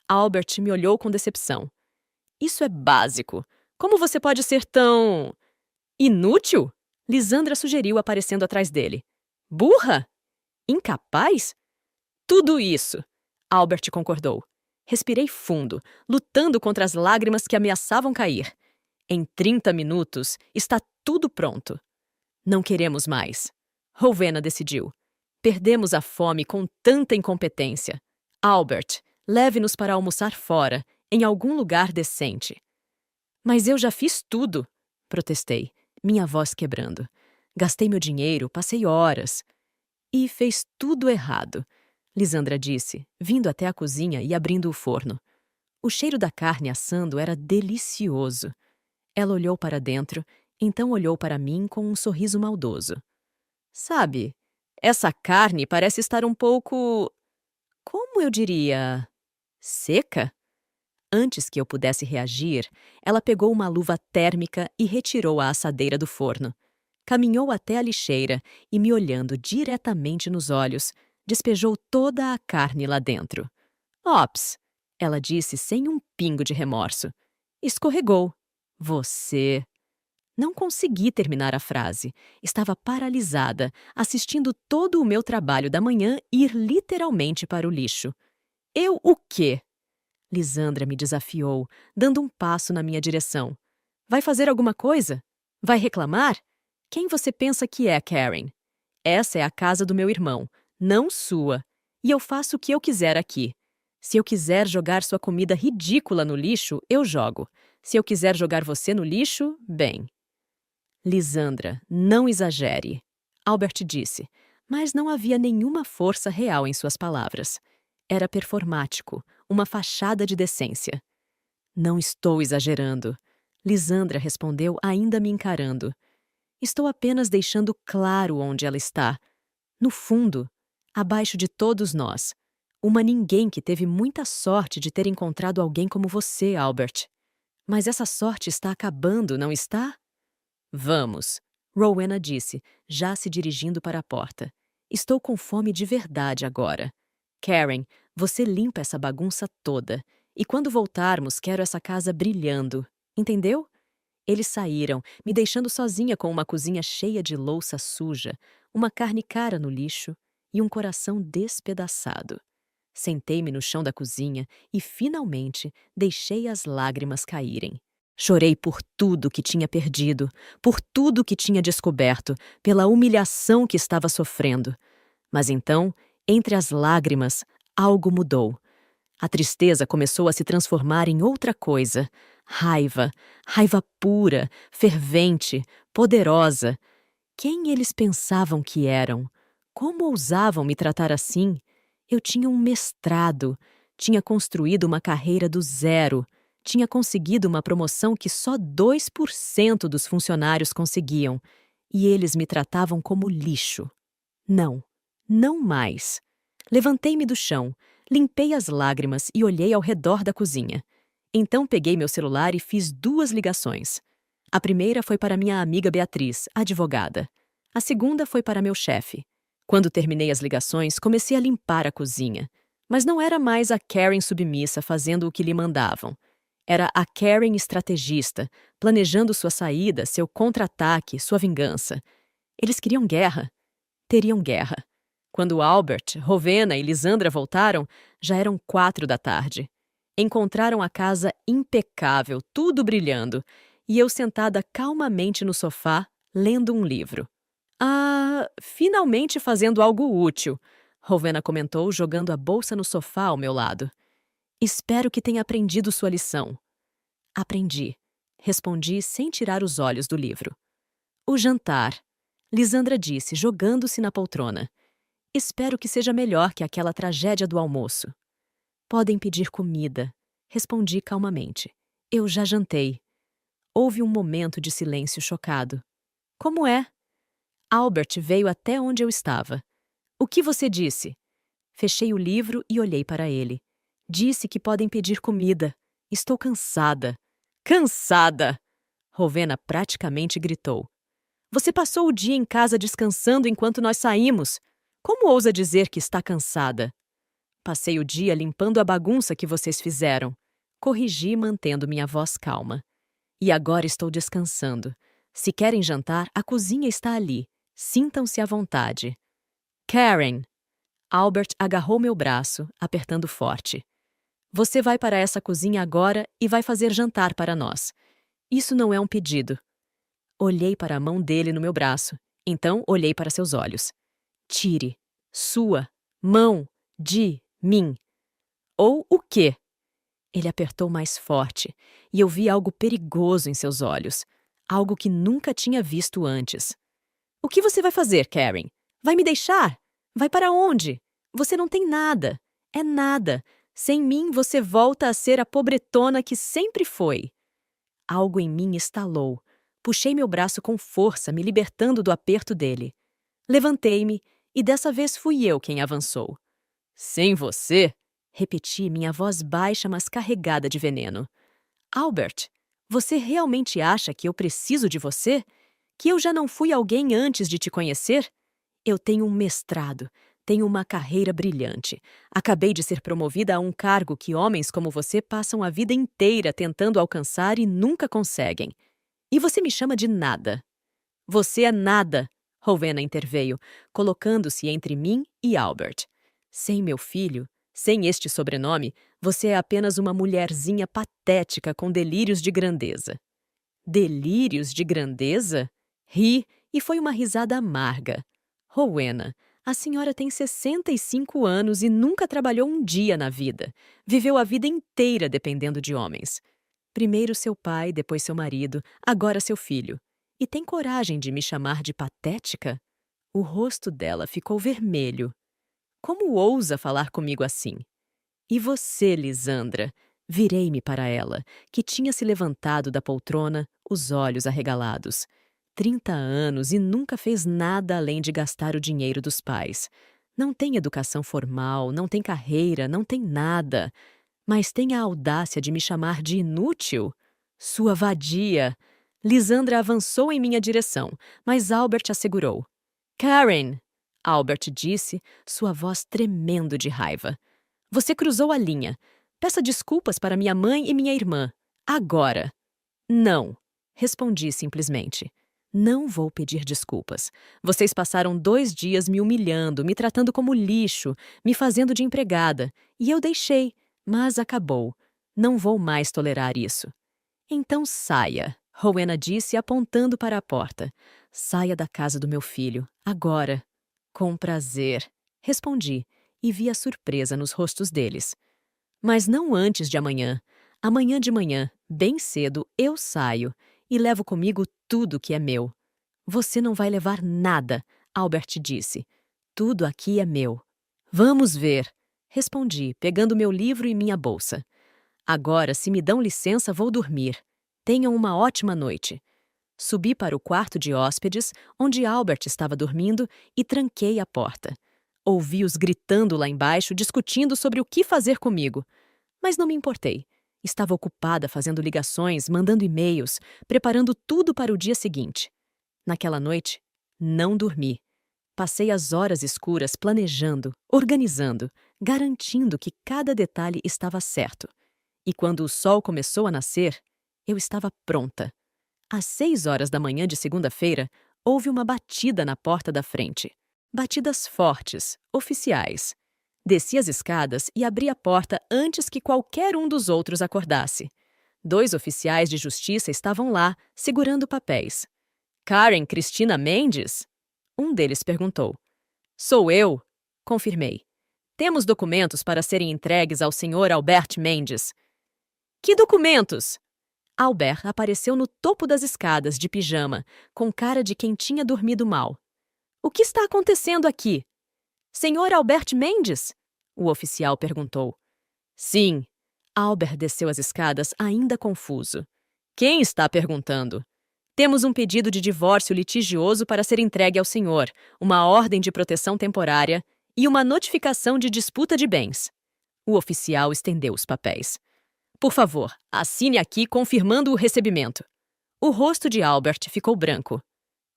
[SPEAKER 1] Albert me olhou com decepção. Isso é básico. Como você pode ser tão... inútil? Lisandra sugeriu aparecendo atrás dele. Burra? Incapaz? Tudo isso, Albert concordou. Respirei fundo, lutando contra as lágrimas que ameaçavam cair. Em 30 minutos, está tudo pronto. Não queremos mais. Rowena decidiu. Perdemos a fome com tanta incompetência. Albert, leve-nos para almoçar fora, em algum lugar decente. Mas eu já fiz tudo, protestei, minha voz quebrando. Gastei meu dinheiro, passei horas. E fez tudo errado, Lisandra disse, vindo até a cozinha e abrindo o forno. O cheiro da carne assando era delicioso. Ela olhou para dentro, então olhou para mim com um sorriso maldoso. Sabe, essa carne parece estar um pouco... como eu diria... seca? Antes que eu pudesse reagir, ela pegou uma luva térmica e retirou a assadeira do forno. Caminhou até a lixeira e, me olhando diretamente nos olhos, despejou toda a carne lá dentro. Ops! Ela disse sem um pingo de remorso. Escorregou. Você... Não consegui terminar a frase. Estava paralisada, assistindo todo o meu trabalho da manhã ir literalmente para o lixo. Eu o quê? Lisandra me desafiou, dando um passo na minha direção. Vai fazer alguma coisa? Vai reclamar? Quem você pensa que é, Karen? Essa é a casa do meu irmão, não sua. E eu faço o que eu quiser aqui. Se eu quiser jogar sua comida ridícula no lixo, eu jogo. Se eu quiser jogar você no lixo, bem. Lisandra, não exagere, Albert disse, mas não havia nenhuma força real em suas palavras. Era performático, uma fachada de decência. Não estou exagerando, Lisandra respondeu, ainda me encarando. Estou apenas deixando claro onde ela está. No fundo, abaixo de todos nós. Uma ninguém que teve muita sorte de ter encontrado alguém como você, Albert. Mas essa sorte está acabando, não está? Vamos, Rowena disse, já se dirigindo para a porta. Estou com fome de verdade agora. Karen, você limpa essa bagunça toda. E quando voltarmos, quero essa casa brilhando. Entendeu? Eles saíram, me deixando sozinha com uma cozinha cheia de louça suja, uma carne cara no lixo e um coração despedaçado. Sentei-me no chão da cozinha e, finalmente, deixei as lágrimas caírem. Chorei por tudo que tinha perdido, por tudo que tinha descoberto, pela humilhação que estava sofrendo. Mas então, entre as lágrimas, algo mudou. A tristeza começou a se transformar em outra coisa. Raiva, raiva pura, fervente, poderosa. Quem eles pensavam que eram? Como ousavam me tratar assim? Eu tinha um mestrado, tinha construído uma carreira do zero, tinha conseguido uma promoção que só 2% dos funcionários conseguiam, e eles me tratavam como lixo. Não, não mais. Levantei-me do chão, limpei as lágrimas e olhei ao redor da cozinha. Então peguei meu celular e fiz 2 ligações. A primeira foi para minha amiga Beatriz, advogada. A segunda foi para meu chefe. Quando terminei as ligações, comecei a limpar a cozinha. Mas não era mais a Karen submissa fazendo o que lhe mandavam. Era a Karen estrategista, planejando sua saída, seu contra-ataque, sua vingança. Eles queriam guerra. Teriam guerra. Quando Albert, Rowena e Lisandra voltaram, já eram 4 da tarde. Encontraram a casa impecável, tudo brilhando, e eu sentada calmamente no sofá, lendo um livro. Ah, finalmente fazendo algo útil, Rowena comentou, jogando a bolsa no sofá ao meu lado. Espero que tenha aprendido sua lição. Aprendi, respondi sem tirar os olhos do livro. O jantar, Lisandra disse, jogando-se na poltrona. Espero que seja melhor que aquela tragédia do almoço. Podem pedir comida, respondi calmamente. Eu já jantei. Houve um momento de silêncio chocado. Como é? Albert veio até onde eu estava. O que você disse? Fechei o livro e olhei para ele. Disse que podem pedir comida. Estou cansada. Cansada! Rowena praticamente gritou. Você passou o dia em casa descansando enquanto nós saímos. Como ousa dizer que está cansada? Passei o dia limpando a bagunça que vocês fizeram. Corrigi, mantendo minha voz calma. E agora estou descansando. Se querem jantar, a cozinha está ali. Sintam-se à vontade. Karen! Albert agarrou meu braço, apertando forte. Você vai para essa cozinha agora e vai fazer jantar para nós. Isso não é um pedido. Olhei para a mão dele no meu braço. Então olhei para seus olhos. Tire sua mão de mim. Ou o quê? Ele apertou mais forte, e eu vi algo perigoso em seus olhos. Algo que nunca tinha visto antes. O que você vai fazer, Karen? Vai me deixar? Vai para onde? Você não tem nada. É nada. Sem mim, você volta a ser a pobretona que sempre foi. Algo em mim estalou. Puxei meu braço com força, me libertando do aperto dele. Levantei-me, e dessa vez fui eu quem avançou. Sem você? Repeti, minha voz baixa, mas carregada de veneno. Albert, você realmente acha que eu preciso de você? Que eu já não fui alguém antes de te conhecer? Eu tenho um mestrado, tenho uma carreira brilhante. Acabei de ser promovida a um cargo que homens como você passam a vida inteira tentando alcançar e nunca conseguem. E você me chama de nada. Você é nada, Rowena interveio, colocando-se entre mim e Albert. Sem meu filho, sem este sobrenome, você é apenas uma mulherzinha patética com delírios de grandeza. Delírios de grandeza? Ri, e foi uma risada amarga. Rowena, a senhora tem 65 anos e nunca trabalhou um dia na vida. Viveu a vida inteira dependendo de homens. Primeiro seu pai, depois seu marido, agora seu filho. E tem coragem de me chamar de patética? O rosto dela ficou vermelho. Como ousa falar comigo assim? E você, Lisandra? Virei-me para ela, que tinha se levantado da poltrona, os olhos arregalados. 30 anos e nunca fez nada além de gastar o dinheiro dos pais. Não tem educação formal, não tem carreira, não tem nada. Mas tem a audácia de me chamar de inútil? Sua vadia! Lisandra avançou em minha direção, mas Albert assegurou. Karen! Albert disse, sua voz tremendo de raiva. Você cruzou a linha. Peça desculpas para minha mãe e minha irmã. Agora. Não, respondi simplesmente. Não vou pedir desculpas. Vocês passaram 2 dias me humilhando, me tratando como lixo, me fazendo de empregada. E eu deixei, mas acabou. Não vou mais tolerar isso. Então saia, Rowena disse apontando para a porta. Saia da casa do meu filho, agora. Com prazer, respondi, e vi a surpresa nos rostos deles. Mas não antes de amanhã. Amanhã de manhã, bem cedo, eu saio e levo comigo tudo que é meu. Você não vai levar nada, Albert disse. Tudo aqui é meu. Vamos ver, respondi, pegando meu livro e minha bolsa. Agora, se me dão licença, vou dormir. Tenham uma ótima noite. Subi para o quarto de hóspedes, onde Albert estava dormindo, e tranquei a porta. Ouvi-os gritando lá embaixo, discutindo sobre o que fazer comigo. Mas não me importei. Estava ocupada fazendo ligações, mandando e-mails, preparando tudo para o dia seguinte. Naquela noite, não dormi. Passei as horas escuras planejando, organizando, garantindo que cada detalhe estava certo. E quando o sol começou a nascer, eu estava pronta. Às 6 horas da manhã de segunda-feira, houve uma batida na porta da frente. Batidas fortes, oficiais. Desci as escadas e abri a porta antes que qualquer um dos outros acordasse. 2 oficiais de justiça estavam lá, segurando papéis. Karen Cristina Mendes? Um deles perguntou. Sou eu, confirmei. Temos documentos para serem entregues ao Sr. Albert Mendes. Que documentos? Albert apareceu no topo das escadas, de pijama, com cara de quem tinha dormido mal. O que está acontecendo aqui? Senhor Albert Mendes? O oficial perguntou. Sim. Albert desceu as escadas, ainda confuso. Quem está perguntando? Temos um pedido de divórcio litigioso para ser entregue ao senhor, uma ordem de proteção temporária e uma notificação de disputa de bens. O oficial estendeu os papéis. Por favor, assine aqui confirmando o recebimento. O rosto de Albert ficou branco.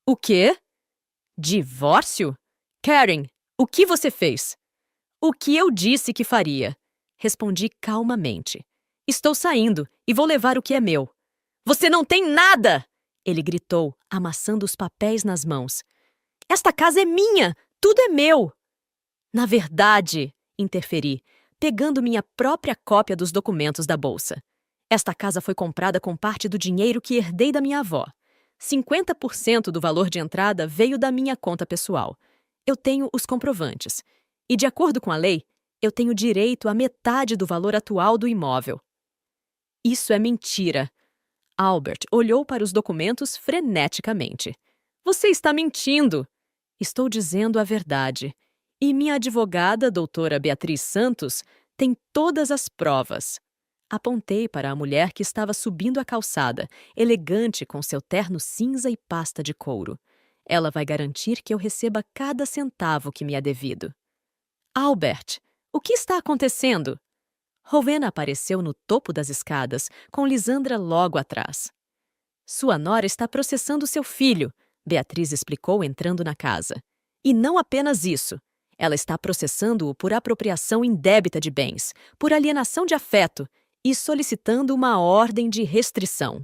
[SPEAKER 1] O quê? Divórcio? Karen, o que você fez? O que eu disse que faria? Respondi calmamente. Estou saindo e vou levar o que é meu. Você não tem nada! Ele gritou, amassando os papéis nas mãos. Esta casa é minha! Tudo é meu! Na verdade, interferi, pegando minha própria cópia dos documentos da bolsa. Esta casa foi comprada com parte do dinheiro que herdei da minha avó. 50% do valor de entrada veio da minha conta pessoal. Eu tenho os comprovantes. E, de acordo com a lei, eu tenho direito à metade do valor atual do imóvel. Isso é mentira. Albert olhou para os documentos freneticamente. Você está mentindo. Estou dizendo a verdade. E minha advogada, doutora Beatriz Santos, tem todas as provas. Apontei para a mulher que estava subindo a calçada, elegante com seu terno cinza e pasta de couro. Ela vai garantir que eu receba cada centavo que me é devido. Albert, o que está acontecendo? Rowena apareceu no topo das escadas, com Lisandra logo atrás. Sua nora está processando seu filho, Beatriz explicou entrando na casa. E não apenas isso. Ela está processando-o por apropriação indébita de bens, por alienação de afeto e solicitando uma ordem de restrição.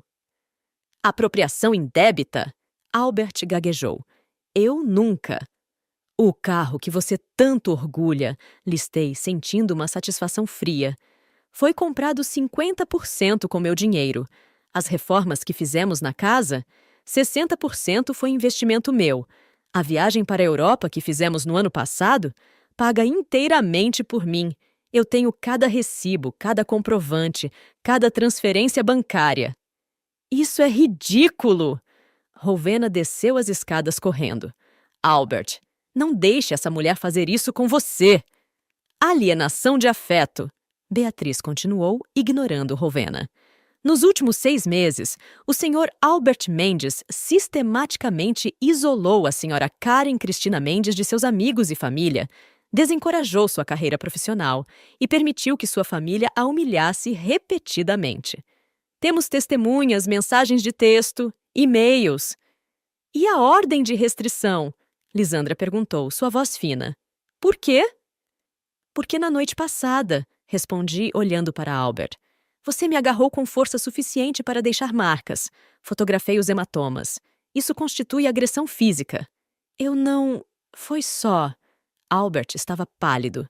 [SPEAKER 1] Apropriação indébita? Albert gaguejou. Eu nunca. O carro que você tanto orgulha, listei, sentindo uma satisfação fria. Foi comprado 50% com meu dinheiro. As reformas que fizemos na casa, 60% foi investimento meu. A viagem para a Europa que fizemos no ano passado, paga inteiramente por mim. Eu tenho cada recibo, cada comprovante, cada transferência bancária. Isso é ridículo! Rowena desceu as escadas correndo. Albert, não deixe essa mulher fazer isso com você. Alienação de afeto. Beatriz continuou, ignorando Rowena. Nos últimos 6 meses, o Sr. Albert Mendes sistematicamente isolou a Sra. Karen Cristina Mendes de seus amigos e família, desencorajou sua carreira profissional e permitiu que sua família a humilhasse repetidamente. Temos testemunhas, mensagens de texto, e-mails. E a ordem de restrição? Lisandra perguntou, sua voz fina. Por quê? Porque na noite passada, respondi olhando para Albert. Você me agarrou com força suficiente para deixar marcas. Fotografei os hematomas. Isso constitui agressão física. Eu não... Foi só... Albert estava pálido.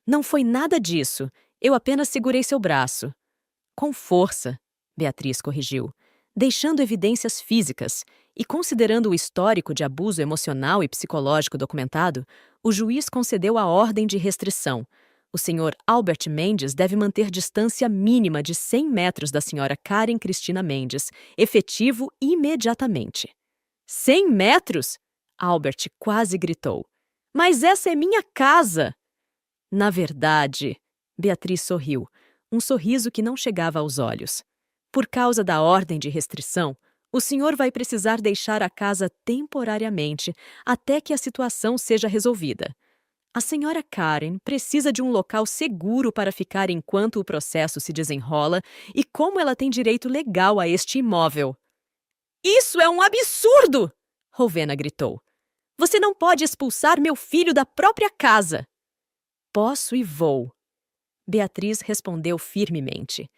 [SPEAKER 1] Não foi nada disso. Eu apenas segurei seu braço. Com força, Beatriz corrigiu, deixando evidências físicas e considerando o histórico de abuso emocional e psicológico documentado, o juiz concedeu a ordem de restrição. O Sr. Albert Mendes deve manter distância mínima de 100 metros da Sra. Karen Cristina Mendes, efetivo imediatamente. 100 metros? Albert quase gritou. Mas essa é minha casa! Na verdade, Beatriz sorriu, um sorriso que não chegava aos olhos. Por causa da ordem de restrição, o senhor vai precisar deixar a casa temporariamente até que a situação seja resolvida. A senhora Karen precisa de um local seguro para ficar enquanto o processo se desenrola e como ela tem direito legal a este imóvel. Isso é um absurdo! Rowena gritou. Você não pode expulsar meu filho da própria casa. Posso e vou. Beatriz respondeu firmemente.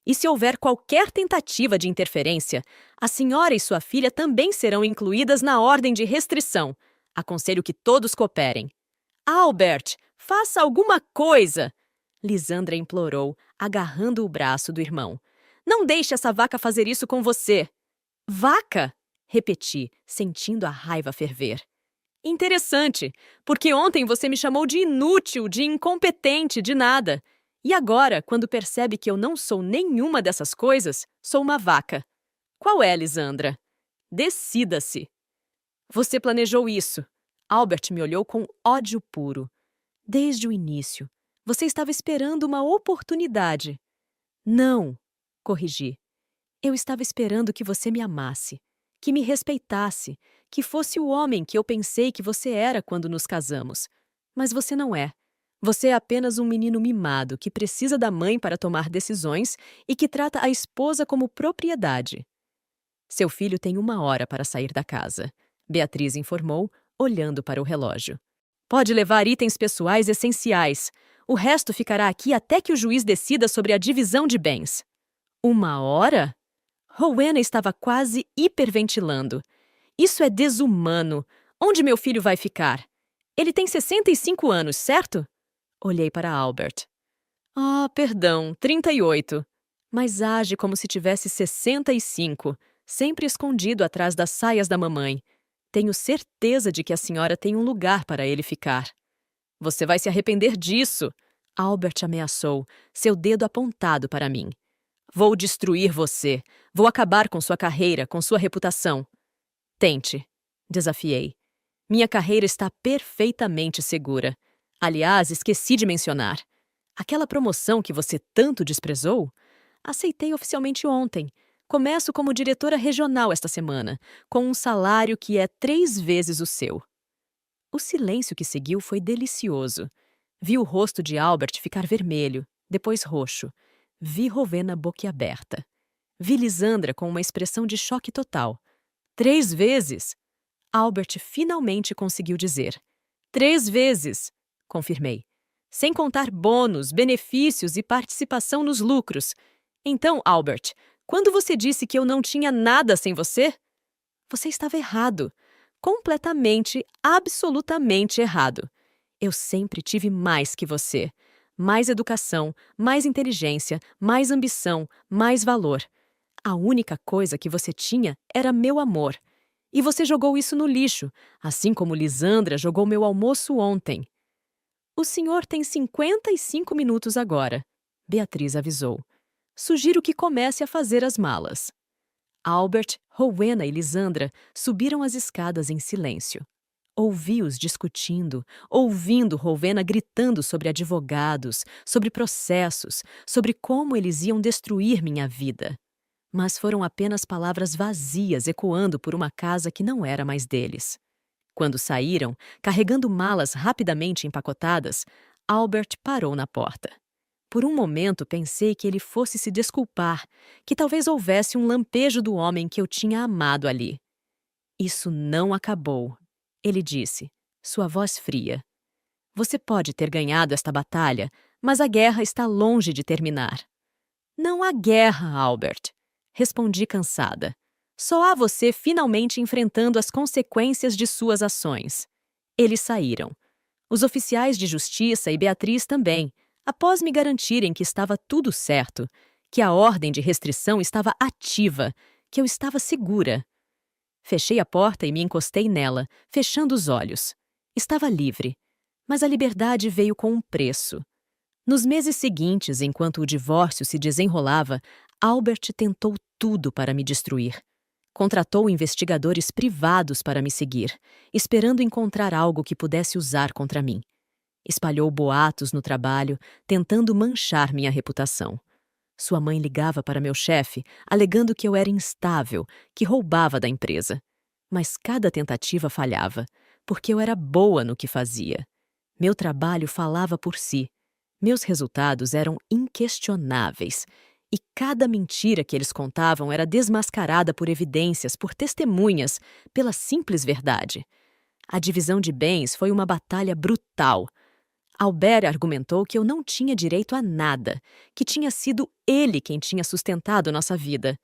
[SPEAKER 1] E se houver qualquer tentativa de interferência, a senhora e sua filha também serão incluídas na ordem de restrição. Aconselho que todos cooperem. Albert, faça alguma coisa! Lisandra implorou, agarrando o braço do irmão. Não deixe essa vaca fazer isso com você. Vaca? Repeti, sentindo a raiva ferver. Interessante, porque ontem você me chamou de inútil, de incompetente, de nada. E agora, quando percebe que eu não sou nenhuma dessas coisas, sou uma vaca. Qual é, Lisandra? Decida-se. Você planejou isso. Albert me olhou com ódio puro. Desde o início. Você estava esperando uma oportunidade. Não, corrigi. Eu estava esperando que você me amasse, que me respeitasse, que fosse o homem que eu pensei que você era quando nos casamos. Mas você não é. Você é apenas um menino mimado que precisa da mãe para tomar decisões e que trata a esposa como propriedade. Seu filho tem 1 hora para sair da casa, Beatriz informou, olhando para o relógio. Pode levar itens pessoais essenciais. O resto ficará aqui até que o juiz decida sobre a divisão de bens. 1 hora? Rowena estava quase hiperventilando. Isso é desumano. Onde meu filho vai ficar? Ele tem 65 anos, certo? Olhei para Albert. Perdão, 38. Mas age como se tivesse 65, sempre escondido atrás das saias da mamãe. Tenho certeza de que a senhora tem um lugar para ele ficar. Você vai se arrepender disso, Albert ameaçou, seu dedo apontado para mim. Vou destruir você. Vou acabar com sua carreira, com sua reputação. Tente, desafiei. Minha carreira está perfeitamente segura. Aliás, esqueci de mencionar. Aquela promoção que você tanto desprezou? Aceitei oficialmente ontem. Começo como diretora regional esta semana, com um salário que é 3 vezes o seu. O silêncio que seguiu foi delicioso. Vi o rosto de Albert ficar vermelho, depois roxo. Vi Rowena boquiaberta. Vi Lisandra com uma expressão de choque total. 3 vezes? Albert finalmente conseguiu dizer. 3 vezes, confirmei. Sem contar bônus, benefícios e participação nos lucros. Então, Albert, Quando você disse que eu não tinha nada sem você, você estava errado. Completamente, absolutamente errado. Eu sempre tive mais que você. Mais educação, mais inteligência, mais ambição, mais valor. A única coisa que você tinha era meu amor. E você jogou isso no lixo, assim como Lisandra jogou meu almoço ontem. O senhor tem 55 minutos agora, Beatriz avisou. Sugiro que comece a fazer as malas. Albert, Rowena e Lisandra subiram as escadas em silêncio. Ouvi-os discutindo, ouvindo Rowena gritando sobre advogados, sobre processos, sobre como eles iam destruir minha vida. Mas foram apenas palavras vazias ecoando por uma casa que não era mais deles. Quando saíram, carregando malas rapidamente empacotadas, Albert parou na porta. Por um momento pensei que ele fosse se desculpar, que talvez houvesse um lampejo do homem que eu tinha amado ali. Isso não acabou, ele disse, sua voz fria. Você pode ter ganhado esta batalha, mas a guerra está longe de terminar. Não há guerra, Albert, respondi cansada. Só há você finalmente enfrentando as consequências de suas ações. Eles saíram. Os oficiais de justiça e Beatriz também, após me garantirem que estava tudo certo, que a ordem de restrição estava ativa, que eu estava segura. Fechei a porta e me encostei nela, fechando os olhos. Estava livre, mas a liberdade veio com um preço. Nos meses seguintes, enquanto o divórcio se desenrolava, Albert tentou tudo para me destruir. Contratou investigadores privados para me seguir, esperando encontrar algo que pudesse usar contra mim. Espalhou boatos no trabalho, tentando manchar minha reputação. Sua mãe ligava para meu chefe, alegando que eu era instável, que roubava da empresa. Mas cada tentativa falhava, porque eu era boa no que fazia. Meu trabalho falava por si. Meus resultados eram inquestionáveis. E cada mentira que eles contavam era desmascarada por evidências, por testemunhas, pela simples verdade. A divisão de bens foi uma batalha brutal. Albert argumentou que eu não tinha direito a nada, que tinha sido ele quem tinha sustentado nossa vida.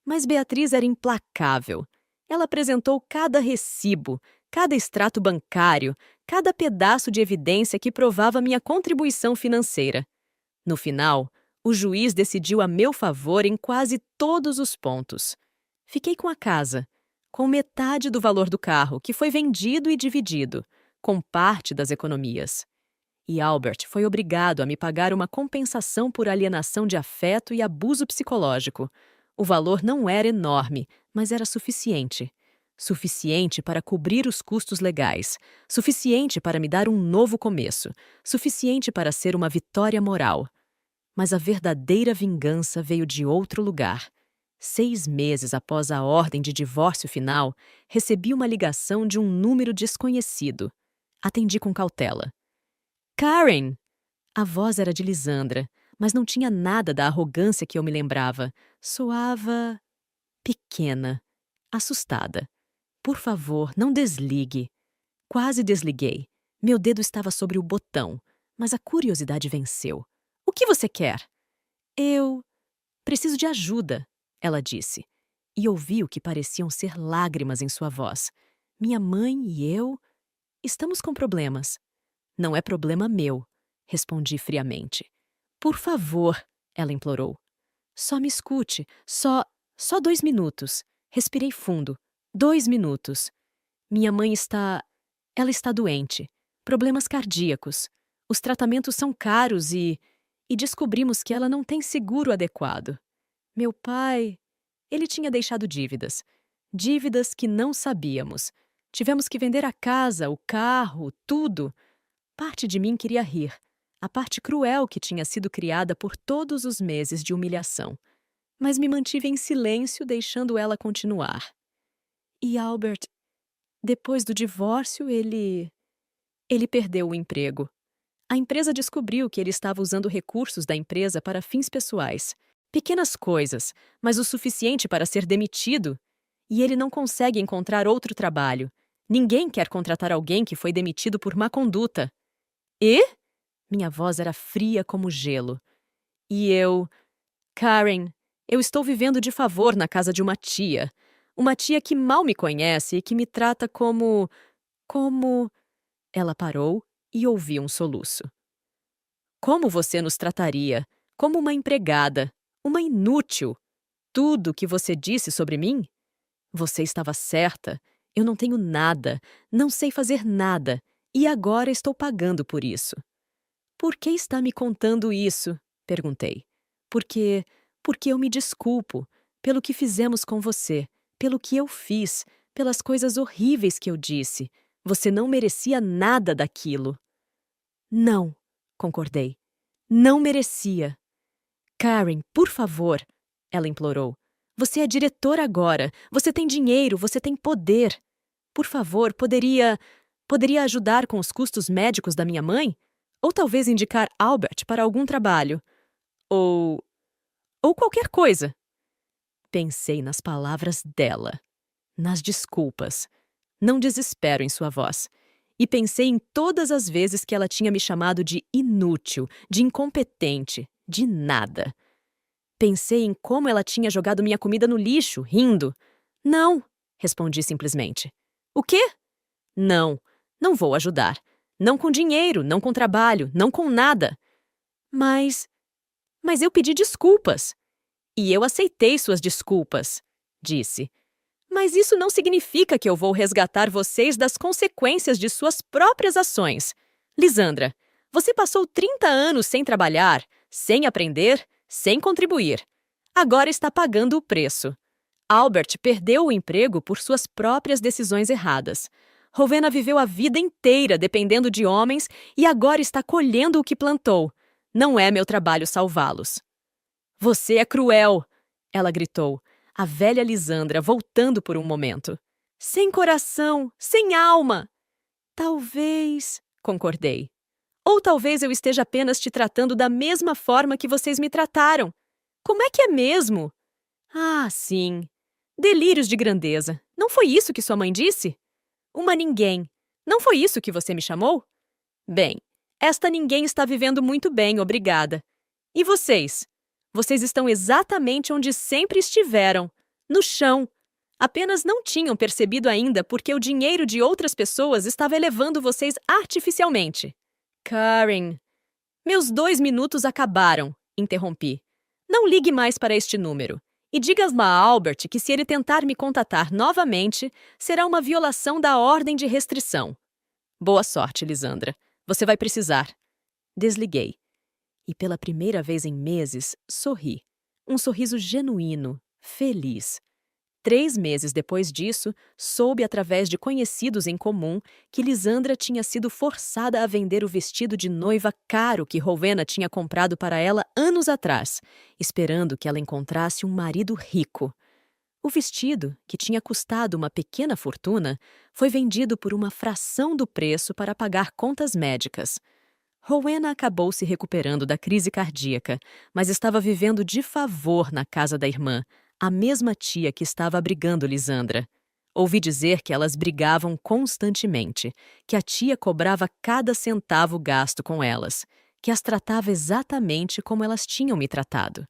[SPEAKER 1] Mas Beatriz era implacável. Ela apresentou cada recibo, cada extrato bancário, cada pedaço de evidência que provava minha contribuição financeira. No final, o juiz decidiu a meu favor em quase todos os pontos. Fiquei com a casa, com metade do valor do carro, que foi vendido e dividido, com parte das economias. E Albert foi obrigado a me pagar uma compensação por alienação de afeto e abuso psicológico. O valor não era enorme, mas era suficiente. Suficiente para cobrir os custos legais, suficiente para me dar um novo começo, suficiente para ser uma vitória moral. Mas a verdadeira vingança veio de outro lugar. 6 meses após a ordem de divórcio final, recebi uma ligação de um número desconhecido. Atendi com cautela. Karen! A voz era de Lisandra, mas não tinha nada da arrogância que eu me lembrava. Soava pequena, assustada. Por favor, não desligue. Quase desliguei. Meu dedo estava sobre o botão, mas a curiosidade venceu. O que você quer? Eu preciso de ajuda, ela disse. E ouvi o que pareciam ser lágrimas em sua voz. Minha mãe e eu estamos com problemas. Não é problema meu, respondi friamente. Por favor, ela implorou. Só me escute, só 2 minutos. Respirei fundo. 2 minutos. Minha mãe ela está doente. Problemas cardíacos. Os tratamentos são caros e descobrimos que ela não tem seguro adequado. Meu pai, ele tinha deixado dívidas. Dívidas que não sabíamos. Tivemos que vender a casa, o carro, tudo. Parte de mim queria rir. A parte cruel que tinha sido criada por todos os meses de humilhação. Mas me mantive em silêncio, deixando ela continuar. E Albert, depois do divórcio, ele perdeu o emprego. A empresa descobriu que ele estava usando recursos da empresa para fins pessoais. Pequenas coisas, mas o suficiente para ser demitido. E ele não consegue encontrar outro trabalho. Ninguém quer contratar alguém que foi demitido por má conduta. E? Minha voz era fria como gelo. E eu... Karen, Eu estou vivendo de favor na casa de uma tia. Uma tia que mal me conhece e que me trata como... Ela parou e ouvi um soluço. Como você nos trataria? Como uma empregada, uma inútil. Tudo o que você disse sobre mim? Você estava certa. Eu não tenho nada, não sei fazer nada, e agora estou pagando por isso. Por que está me contando isso? Perguntei. Porque, porque eu me desculpo pelo que fizemos com você, pelo que eu fiz, pelas coisas horríveis que eu disse. Você não merecia nada daquilo. Não, concordei. Não merecia. Karen, por favor, ela implorou. Você é diretora agora. Você tem dinheiro, você tem poder. Por favor, poderia ajudar com os custos médicos da minha mãe? Ou talvez indicar Albert para algum trabalho? Ou qualquer coisa. Pensei nas palavras dela, nas desculpas. Não desespero em sua voz. E pensei em todas as vezes que ela tinha me chamado de inútil, de incompetente, de nada. Pensei em como ela tinha jogado minha comida no lixo, rindo. Não, respondi simplesmente. O quê? Não, não vou ajudar. Não com dinheiro, não com trabalho, não com nada. Mas eu pedi desculpas. E eu aceitei suas desculpas, disse. Mas isso não significa que eu vou resgatar vocês das consequências de suas próprias ações. Lisandra, você passou 30 anos sem trabalhar, sem aprender, sem contribuir. Agora está pagando o preço. Albert perdeu o emprego por suas próprias decisões erradas. Rowena viveu a vida inteira dependendo de homens e agora está colhendo o que plantou. Não é meu trabalho salvá-los. Você é cruel, ela gritou, a velha Lisandra voltando por um momento. Sem coração, sem alma. Talvez, concordei. Ou talvez eu esteja apenas te tratando da mesma forma que vocês me trataram. Como é que é mesmo? Ah, sim. Delírios de grandeza. Não foi isso que sua mãe disse? Uma ninguém. Não foi isso que você me chamou? Bem, esta ninguém está vivendo muito bem, obrigada. E vocês? Vocês estão exatamente onde sempre estiveram, no chão. Apenas não tinham percebido ainda porque o dinheiro de outras pessoas estava elevando vocês artificialmente. Karen. Meus 2 minutos acabaram, interrompi. Não ligue mais para este número. E diga a Albert que se ele tentar me contatar novamente, será uma violação da ordem de restrição. Boa sorte, Lisandra. Você vai precisar. Desliguei. E pela primeira vez em meses, sorri. Um sorriso genuíno, feliz. 3 meses depois disso, soube através de conhecidos em comum que Lisandra tinha sido forçada a vender o vestido de noiva caro que Rowena tinha comprado para ela anos atrás, esperando que ela encontrasse um marido rico. O vestido, que tinha custado uma pequena fortuna, foi vendido por uma fração do preço para pagar contas médicas. Rowena acabou se recuperando da crise cardíaca, mas estava vivendo de favor na casa da irmã, a mesma tia que estava abrigando Lisandra. Ouvi dizer que elas brigavam constantemente, que a tia cobrava cada centavo gasto com elas, que as tratava exatamente como elas tinham me tratado.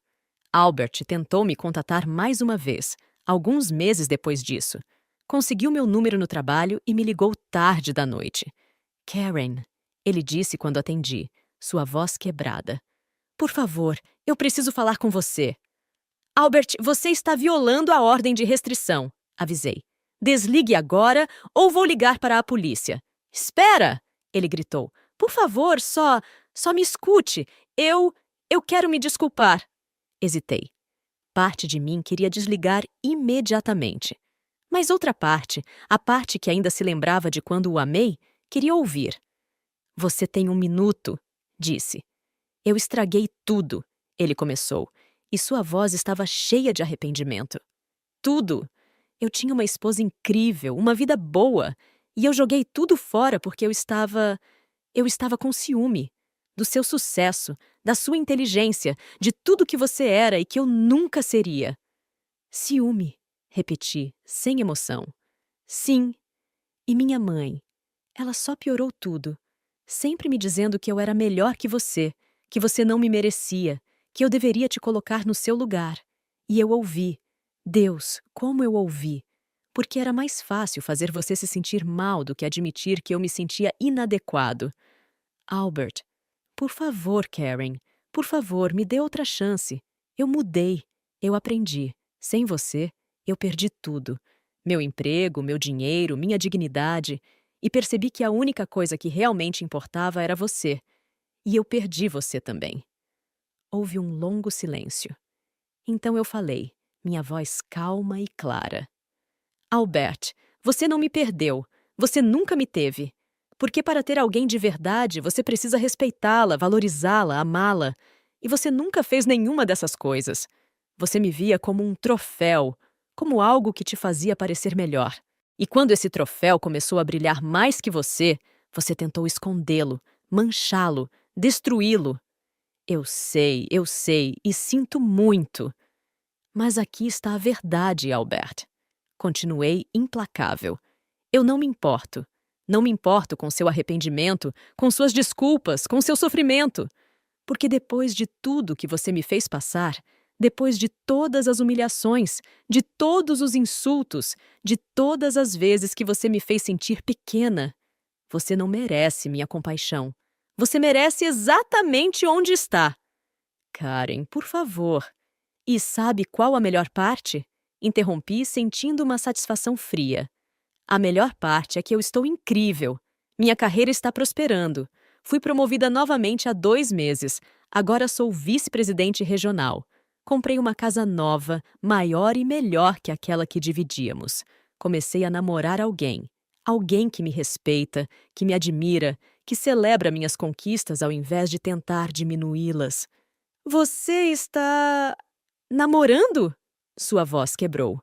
[SPEAKER 1] Albert tentou me contatar mais uma vez, alguns meses depois disso. Conseguiu meu número no trabalho e me ligou tarde da noite. Karen, ele disse quando atendi, sua voz quebrada. Por favor, eu preciso falar com você. Albert, você está violando a ordem de restrição, avisei. Desligue agora ou vou ligar para a polícia. Espera! Ele gritou. Por favor, só me escute. Eu quero me desculpar. Hesitei. Parte de mim queria desligar imediatamente. Mas outra parte, a parte que ainda se lembrava de quando o amei, queria ouvir. Você tem 1 minuto, disse. Eu estraguei tudo, ele começou, e sua voz estava cheia de arrependimento. Tudo! Eu tinha uma esposa incrível, uma vida boa, e eu joguei tudo fora porque eu estava com ciúme. Do seu sucesso, da sua inteligência, de tudo que você era e que eu nunca seria. Ciúme, repeti, sem emoção. Sim. E minha mãe? Ela só piorou tudo. Sempre me dizendo que eu era melhor que você não me merecia, que eu deveria te colocar no seu lugar. E eu ouvi. Deus, como eu ouvi! Porque era mais fácil fazer você se sentir mal do que admitir que eu me sentia inadequado. Albert, por favor, Karen, por favor, me dê outra chance. Eu mudei, eu aprendi. Sem você, eu perdi tudo. Meu emprego, meu dinheiro, minha dignidade. E percebi que a única coisa que realmente importava era você. E eu perdi você também. Houve um longo silêncio. Então eu falei, minha voz calma e clara. Albert, você não me perdeu. Você nunca me teve. Porque para ter alguém de verdade, você precisa respeitá-la, valorizá-la, amá-la. E você nunca fez nenhuma dessas coisas. Você me via como um troféu, como algo que te fazia parecer melhor. E quando esse troféu começou a brilhar mais que você tentou escondê-lo, manchá-lo, destruí-lo. Eu sei, e sinto muito. Mas aqui está a verdade, Albert. Continuei implacável. Eu não me importo. Não me importo com seu arrependimento, com suas desculpas, com seu sofrimento. Porque depois de tudo que você me fez passar, depois de todas as humilhações, de todos os insultos, de todas as vezes que você me fez sentir pequena, você não merece minha compaixão. Você merece exatamente onde está. Karen, por favor. E sabe qual a melhor parte? Interrompi, sentindo uma satisfação fria. A melhor parte é que eu estou incrível. Minha carreira está prosperando. Fui promovida novamente há 2 meses. Agora sou vice-presidente regional. Comprei uma casa nova, maior e melhor que aquela que dividíamos. Comecei a namorar alguém. Alguém que me respeita, que me admira, que celebra minhas conquistas ao invés de tentar diminuí-las. Você está namorando? Sua voz quebrou.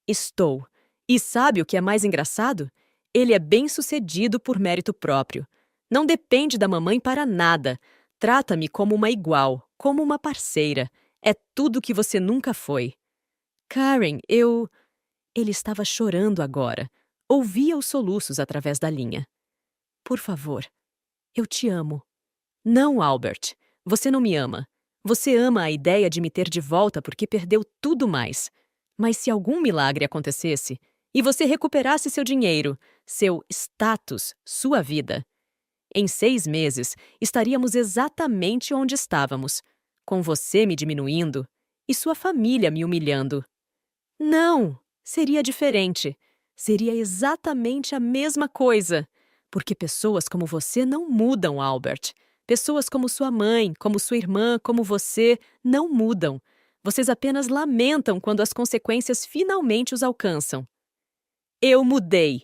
[SPEAKER 1] Estou. E sabe o que é mais engraçado? Ele é bem-sucedido por mérito próprio. Não depende da mamãe para nada. Trata-me como uma igual, como uma parceira. É tudo que você nunca foi. Karen, eu... Ele estava chorando agora. Ouvia os soluços através da linha. Por favor, eu te amo. Não, Albert. Você não me ama. Você ama a ideia de me ter de volta porque perdeu tudo mais. Mas se algum milagre acontecesse e você recuperasse seu dinheiro, seu status, sua vida, em 6 meses estaríamos exatamente onde estávamos, com você me diminuindo e sua família me humilhando. Não! Seria diferente. Seria exatamente a mesma coisa. Porque pessoas como você não mudam, Albert. Pessoas como sua mãe, como sua irmã, como você, não mudam. Vocês apenas lamentam quando as consequências finalmente os alcançam. Eu mudei.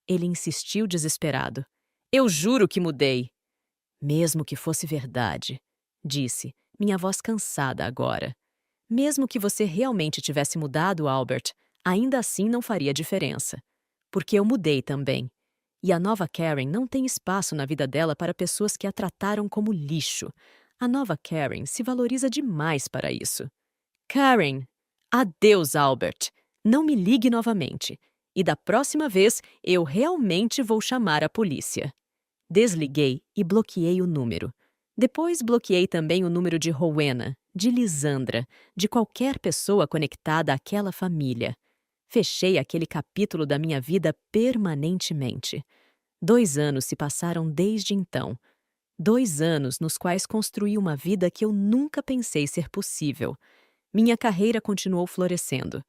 [SPEAKER 1] Ele insistiu desesperado. Eu juro que mudei. Mesmo que fosse verdade, disse, minha voz cansada agora. Mesmo que você realmente tivesse mudado, Albert, ainda assim não faria diferença. Porque eu mudei também. E a nova Karen não tem espaço na vida dela para pessoas que a trataram como lixo. A nova Karen se valoriza demais para isso. Karen! Adeus, Albert. Não me ligue novamente. E da próxima vez, eu realmente vou chamar a polícia. Desliguei e bloqueei o número. Depois bloqueei também o número de Rowena, de Lisandra, de qualquer pessoa conectada àquela família. Fechei aquele capítulo da minha vida permanentemente. 2 anos se passaram desde então. 2 anos nos quais construí uma vida que eu nunca pensei ser possível. Minha carreira continuou florescendo.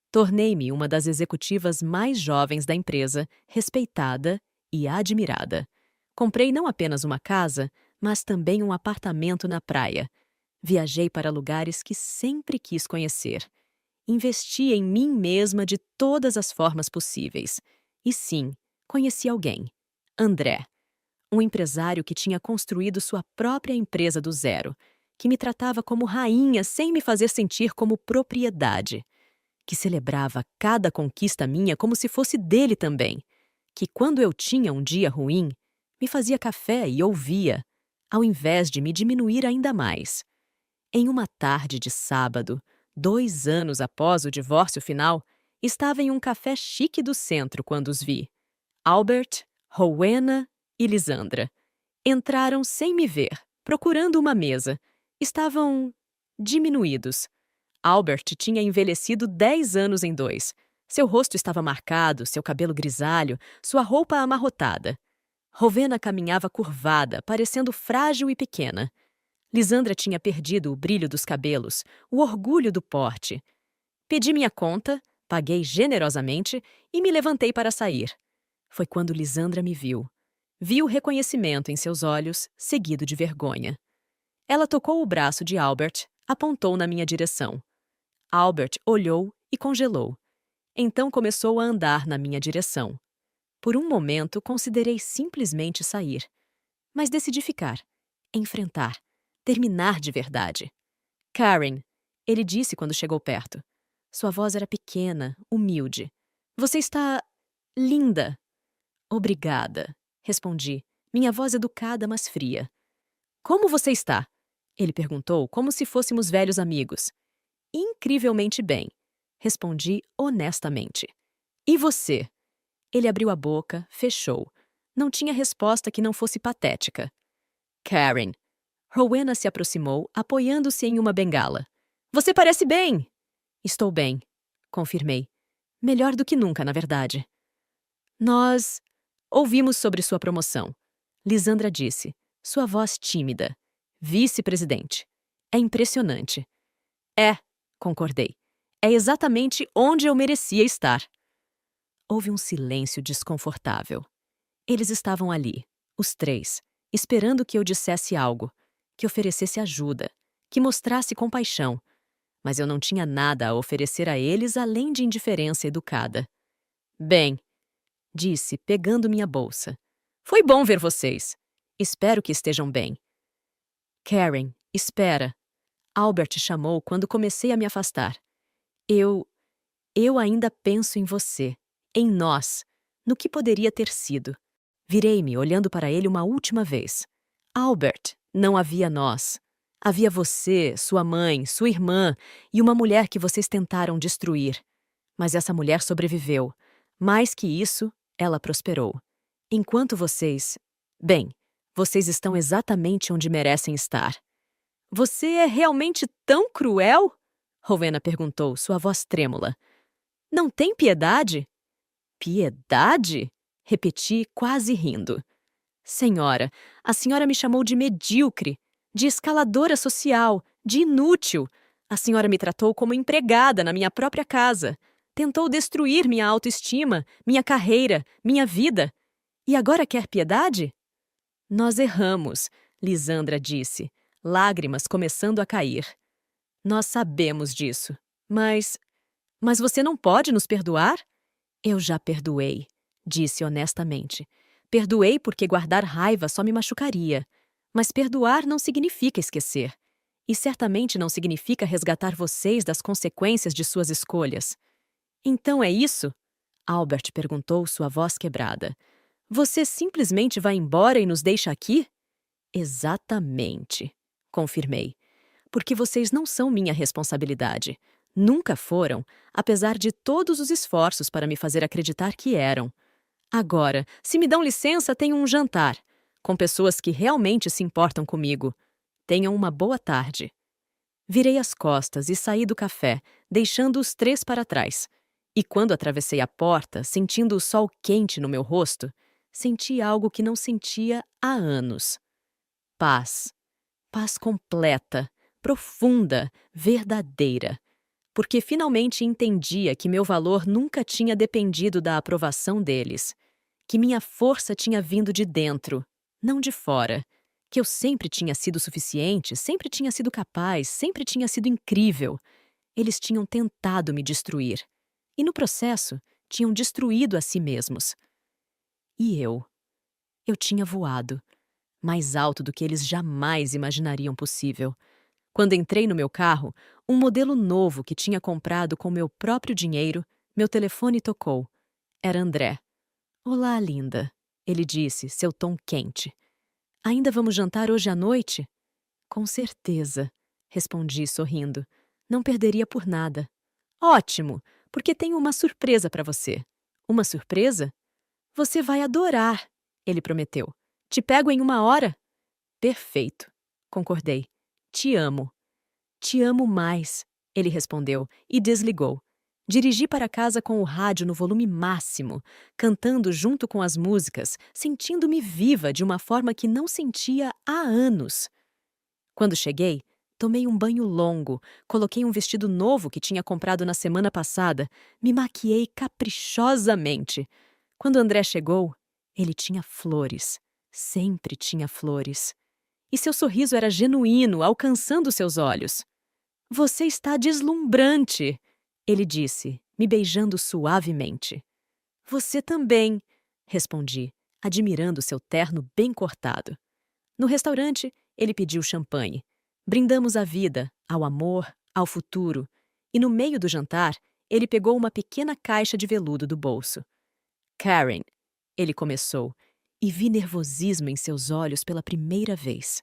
[SPEAKER 1] Tornei-me uma das executivas mais jovens da empresa, respeitada e admirada. Comprei não apenas uma casa, mas também um apartamento na praia. Viajei para lugares que sempre quis conhecer. Investi em mim mesma de todas as formas possíveis. E sim, conheci alguém. André. Um empresário que tinha construído sua própria empresa do zero, que me tratava como rainha sem me fazer sentir como propriedade, que celebrava cada conquista minha como se fosse dele também, que quando eu tinha um dia ruim, me fazia café e ouvia, ao invés de me diminuir ainda mais. Em uma tarde de sábado, 2 anos após o divórcio final, estava em um café chique do centro quando os vi. Albert, Rowena e Lisandra. Entraram sem me ver, procurando uma mesa. Estavam diminuídos. Albert tinha envelhecido 10 anos em 2. Seu rosto estava marcado, seu cabelo grisalho, sua roupa amarrotada. Rowena caminhava curvada, parecendo frágil e pequena. Lisandra tinha perdido o brilho dos cabelos, o orgulho do porte. Pedi minha conta, paguei generosamente e me levantei para sair. Foi quando Lisandra me viu. Vi o reconhecimento em seus olhos, seguido de vergonha. Ela tocou o braço de Albert, apontou na minha direção. Albert olhou e congelou. Então começou a andar na minha direção. Por um momento, considerei simplesmente sair. Mas decidi ficar, enfrentar, terminar de verdade. Karen, ele disse quando chegou perto. Sua voz era pequena, humilde. Você está linda. Obrigada, respondi, minha voz educada, mas fria. Como você está? Ele perguntou, como se fôssemos velhos amigos. Incrivelmente bem, respondi honestamente. E você? Ele abriu a boca, fechou. Não tinha resposta que não fosse patética. Karen. Rowena se aproximou, apoiando-se em uma bengala. Você parece bem! Estou bem, confirmei. Melhor do que nunca, na verdade. Nós ouvimos sobre sua promoção. Lisandra disse, sua voz tímida. Vice-presidente. É impressionante. É, concordei. É exatamente onde eu merecia estar. Houve um silêncio desconfortável. Eles estavam ali, os 3, esperando que eu dissesse algo, que oferecesse ajuda, que mostrasse compaixão. Mas eu não tinha nada a oferecer a eles além de indiferença educada. Bem, disse, pegando minha bolsa. Foi bom ver vocês. Espero que estejam bem. Karen, espera. Albert chamou quando comecei a me afastar. Eu ainda penso em você, em nós, no que poderia ter sido. Virei-me, olhando para ele uma última vez. Albert, não havia nós. Havia você, sua mãe, sua irmã e uma mulher que vocês tentaram destruir. Mas essa mulher sobreviveu. Mais que isso, ela prosperou. Enquanto vocês... Bem, vocês estão exatamente onde merecem estar. Você é realmente tão cruel? Rowena perguntou, sua voz trêmula. Não tem piedade? Piedade? Repeti, quase rindo. Senhora, a senhora me chamou de medíocre, de escaladora social, de inútil. A senhora me tratou como empregada na minha própria casa. Tentou destruir minha autoestima, minha carreira, minha vida. E agora quer piedade? Nós erramos, Lisandra disse, lágrimas começando a cair. Nós sabemos disso. Mas você não pode nos perdoar? Eu já perdoei, disse honestamente. Perdoei porque guardar raiva só me machucaria. Mas perdoar não significa esquecer. E certamente não significa resgatar vocês das consequências de suas escolhas. Então é isso? Albert perguntou, sua voz quebrada. Você simplesmente vai embora e nos deixa aqui? Exatamente, confirmei. Porque vocês não são minha responsabilidade. Nunca foram, apesar de todos os esforços para me fazer acreditar que eram. Agora, se me dão licença, tenho um jantar, com pessoas que realmente se importam comigo. Tenham uma boa tarde. Virei as costas e saí do café, deixando os 3 para trás. E quando atravessei a porta, sentindo o sol quente no meu rosto, senti algo que não sentia há anos. Paz. Paz completa, profunda, verdadeira. Porque finalmente entendia que meu valor nunca tinha dependido da aprovação deles. Que minha força tinha vindo de dentro, não de fora. Que eu sempre tinha sido suficiente, sempre tinha sido capaz, sempre tinha sido incrível. Eles tinham tentado me destruir. E no processo, tinham destruído a si mesmos. E eu? Eu tinha voado. Mais alto do que eles jamais imaginariam possível. Quando entrei no meu carro, um modelo novo que tinha comprado com meu próprio dinheiro, meu telefone tocou. Era André. Olá, linda, ele disse, seu tom quente. Ainda vamos jantar hoje à noite? Com certeza, respondi sorrindo. Não perderia por nada. Ótimo, porque tenho uma surpresa para você. Uma surpresa? Você vai adorar, ele prometeu. Te pego em 1 hora? Perfeito, concordei. Te amo. Te amo mais, Ele respondeu e desligou. Dirigi para casa com o rádio no volume máximo, cantando junto com as músicas, sentindo-me viva de uma forma que não sentia há anos. Quando cheguei, tomei um banho longo, coloquei um vestido novo que tinha comprado na semana passada, me maquiei caprichosamente. Quando André chegou, ele tinha flores. Sempre tinha flores. E seu sorriso era genuíno, alcançando seus olhos. Você está deslumbrante, ele disse, me beijando suavemente. Você também, respondi, admirando seu terno bem cortado. No restaurante, ele pediu champanhe. Brindamos à vida, ao amor, ao futuro. E no meio do jantar, ele pegou uma pequena caixa de veludo do bolso. Karen, ele começou, e vi nervosismo em seus olhos pela primeira vez.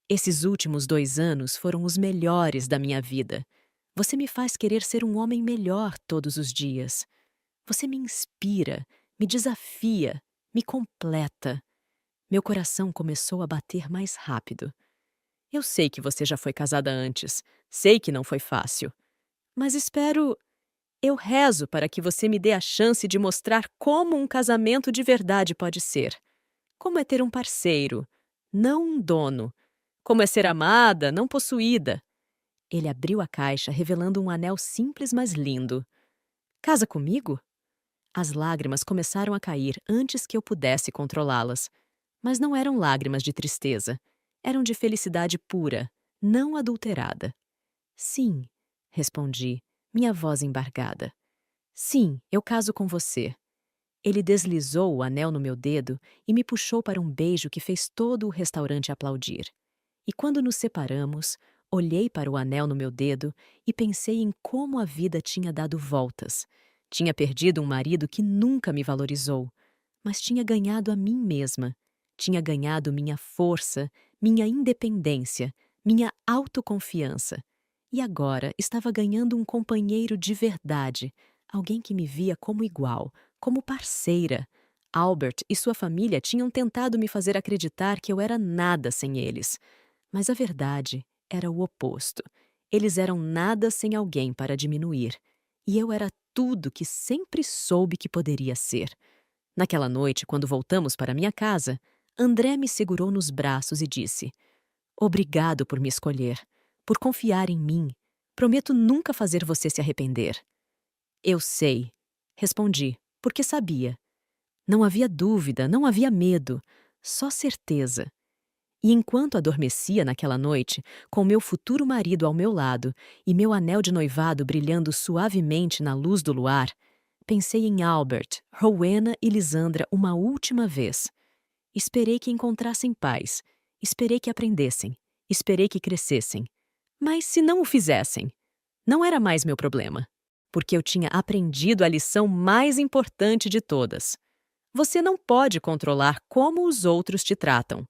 [SPEAKER 1] Esses últimos 2 anos foram os melhores da minha vida. Você me faz querer ser um homem melhor todos os dias. Você me inspira, me desafia, me completa. Meu coração começou a bater mais rápido. Eu sei que você já foi casada antes, sei que não foi fácil. Mas eu rezo para que você me dê a chance de mostrar como um casamento de verdade pode ser. Como é ter um parceiro, não um dono. Como é ser amada, não possuída. Ele abriu a caixa, revelando um anel simples, mas lindo. Casa comigo? As lágrimas começaram a cair antes que eu pudesse controlá-las. Mas não eram lágrimas de tristeza. Eram de felicidade pura, não adulterada. Sim, respondi, minha voz embargada. Sim, eu caso com você. Ele deslizou o anel no meu dedo e me puxou para um beijo que fez todo o restaurante aplaudir. E quando nos separamos, olhei para o anel no meu dedo e pensei em como a vida tinha dado voltas. Tinha perdido um marido que nunca me valorizou, mas tinha ganhado a mim mesma. Tinha ganhado minha força, minha independência, minha autoconfiança. E agora estava ganhando um companheiro de verdade, alguém que me via como igual, como parceira. Albert e sua família tinham tentado me fazer acreditar que eu era nada sem eles. Mas a verdade era o oposto. Eles eram nada sem alguém para diminuir. E eu era tudo que sempre soube que poderia ser. Naquela noite, quando voltamos para minha casa, André me segurou nos braços e disse: Obrigado por me escolher, por confiar em mim. Prometo nunca fazer você se arrepender. Eu sei, respondi, porque sabia. Não havia dúvida, não havia medo, só certeza. E enquanto adormecia naquela noite, com meu futuro marido ao meu lado e meu anel de noivado brilhando suavemente na luz do luar, pensei em Albert, Rowena e Lisandra uma última vez. Esperei que encontrassem paz, esperei que aprendessem, esperei que crescessem. Mas se não o fizessem, não era mais meu problema, porque eu tinha aprendido a lição mais importante de todas. Você não pode controlar como os outros te tratam,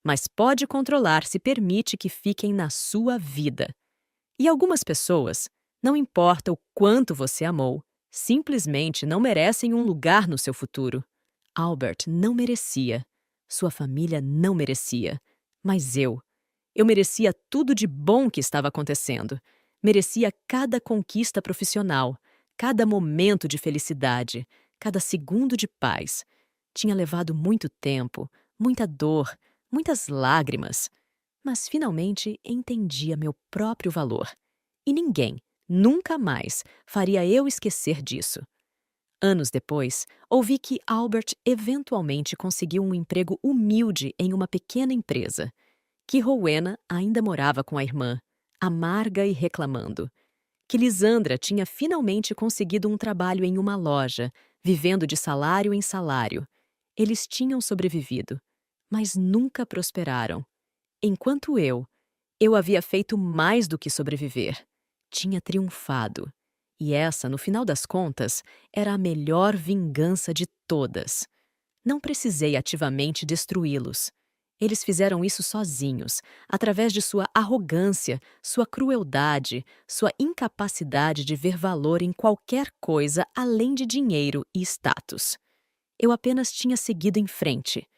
[SPEAKER 1] mas pode controlar se permite que fiquem na sua vida. E algumas pessoas, não importa o quanto você amou, simplesmente não merecem um lugar no seu futuro. Albert não merecia. Sua família não merecia. Mas eu merecia tudo de bom que estava acontecendo. Merecia cada conquista profissional, cada momento de felicidade, cada segundo de paz. Tinha levado muito tempo, muita dor, muitas lágrimas, mas finalmente entendia meu próprio valor. E ninguém, nunca mais, faria eu esquecer disso. Anos depois, ouvi que Albert eventualmente conseguiu um emprego humilde em uma pequena empresa, que Rowena ainda morava com a irmã, amarga e reclamando, que Lisandra tinha finalmente conseguido um trabalho em uma loja, vivendo de salário em salário. Eles tinham sobrevivido, mas nunca prosperaram. Enquanto eu havia feito mais do que sobreviver. Tinha triunfado. E essa, no final das contas, era a melhor vingança de todas. Não precisei ativamente destruí-los. Eles fizeram isso sozinhos, através de sua arrogância, sua crueldade, sua incapacidade de ver valor em qualquer coisa além de dinheiro e status. Eu apenas tinha seguido em frente.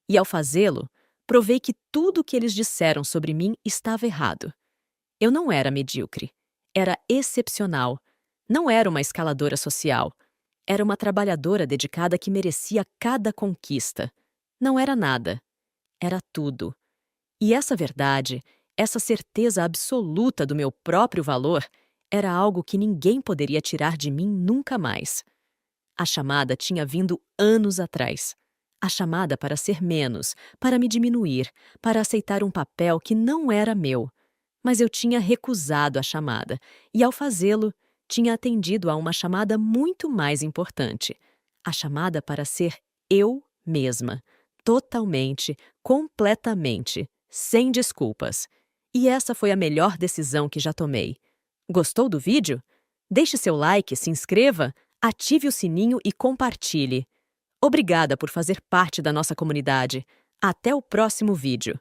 [SPEAKER 1] E ao fazê-lo, provei que tudo o que eles disseram sobre mim estava errado. Eu não era medíocre. Era excepcional. Não era uma escaladora social. Era uma trabalhadora dedicada que merecia cada conquista. Não era nada. Era tudo. E essa verdade, essa certeza absoluta do meu próprio valor, era algo que ninguém poderia tirar de mim nunca mais. A chamada tinha vindo anos atrás. A chamada para ser menos, para me diminuir, para aceitar um papel que não era meu. Mas eu tinha recusado a chamada, e ao fazê-lo, tinha atendido a uma chamada muito mais importante. A chamada para ser eu mesma. Totalmente, completamente, sem desculpas. E essa foi a melhor decisão que já tomei. Gostou do vídeo? Deixe seu like, se inscreva, ative o sininho e compartilhe. Obrigada por fazer parte da nossa comunidade. Até o próximo vídeo.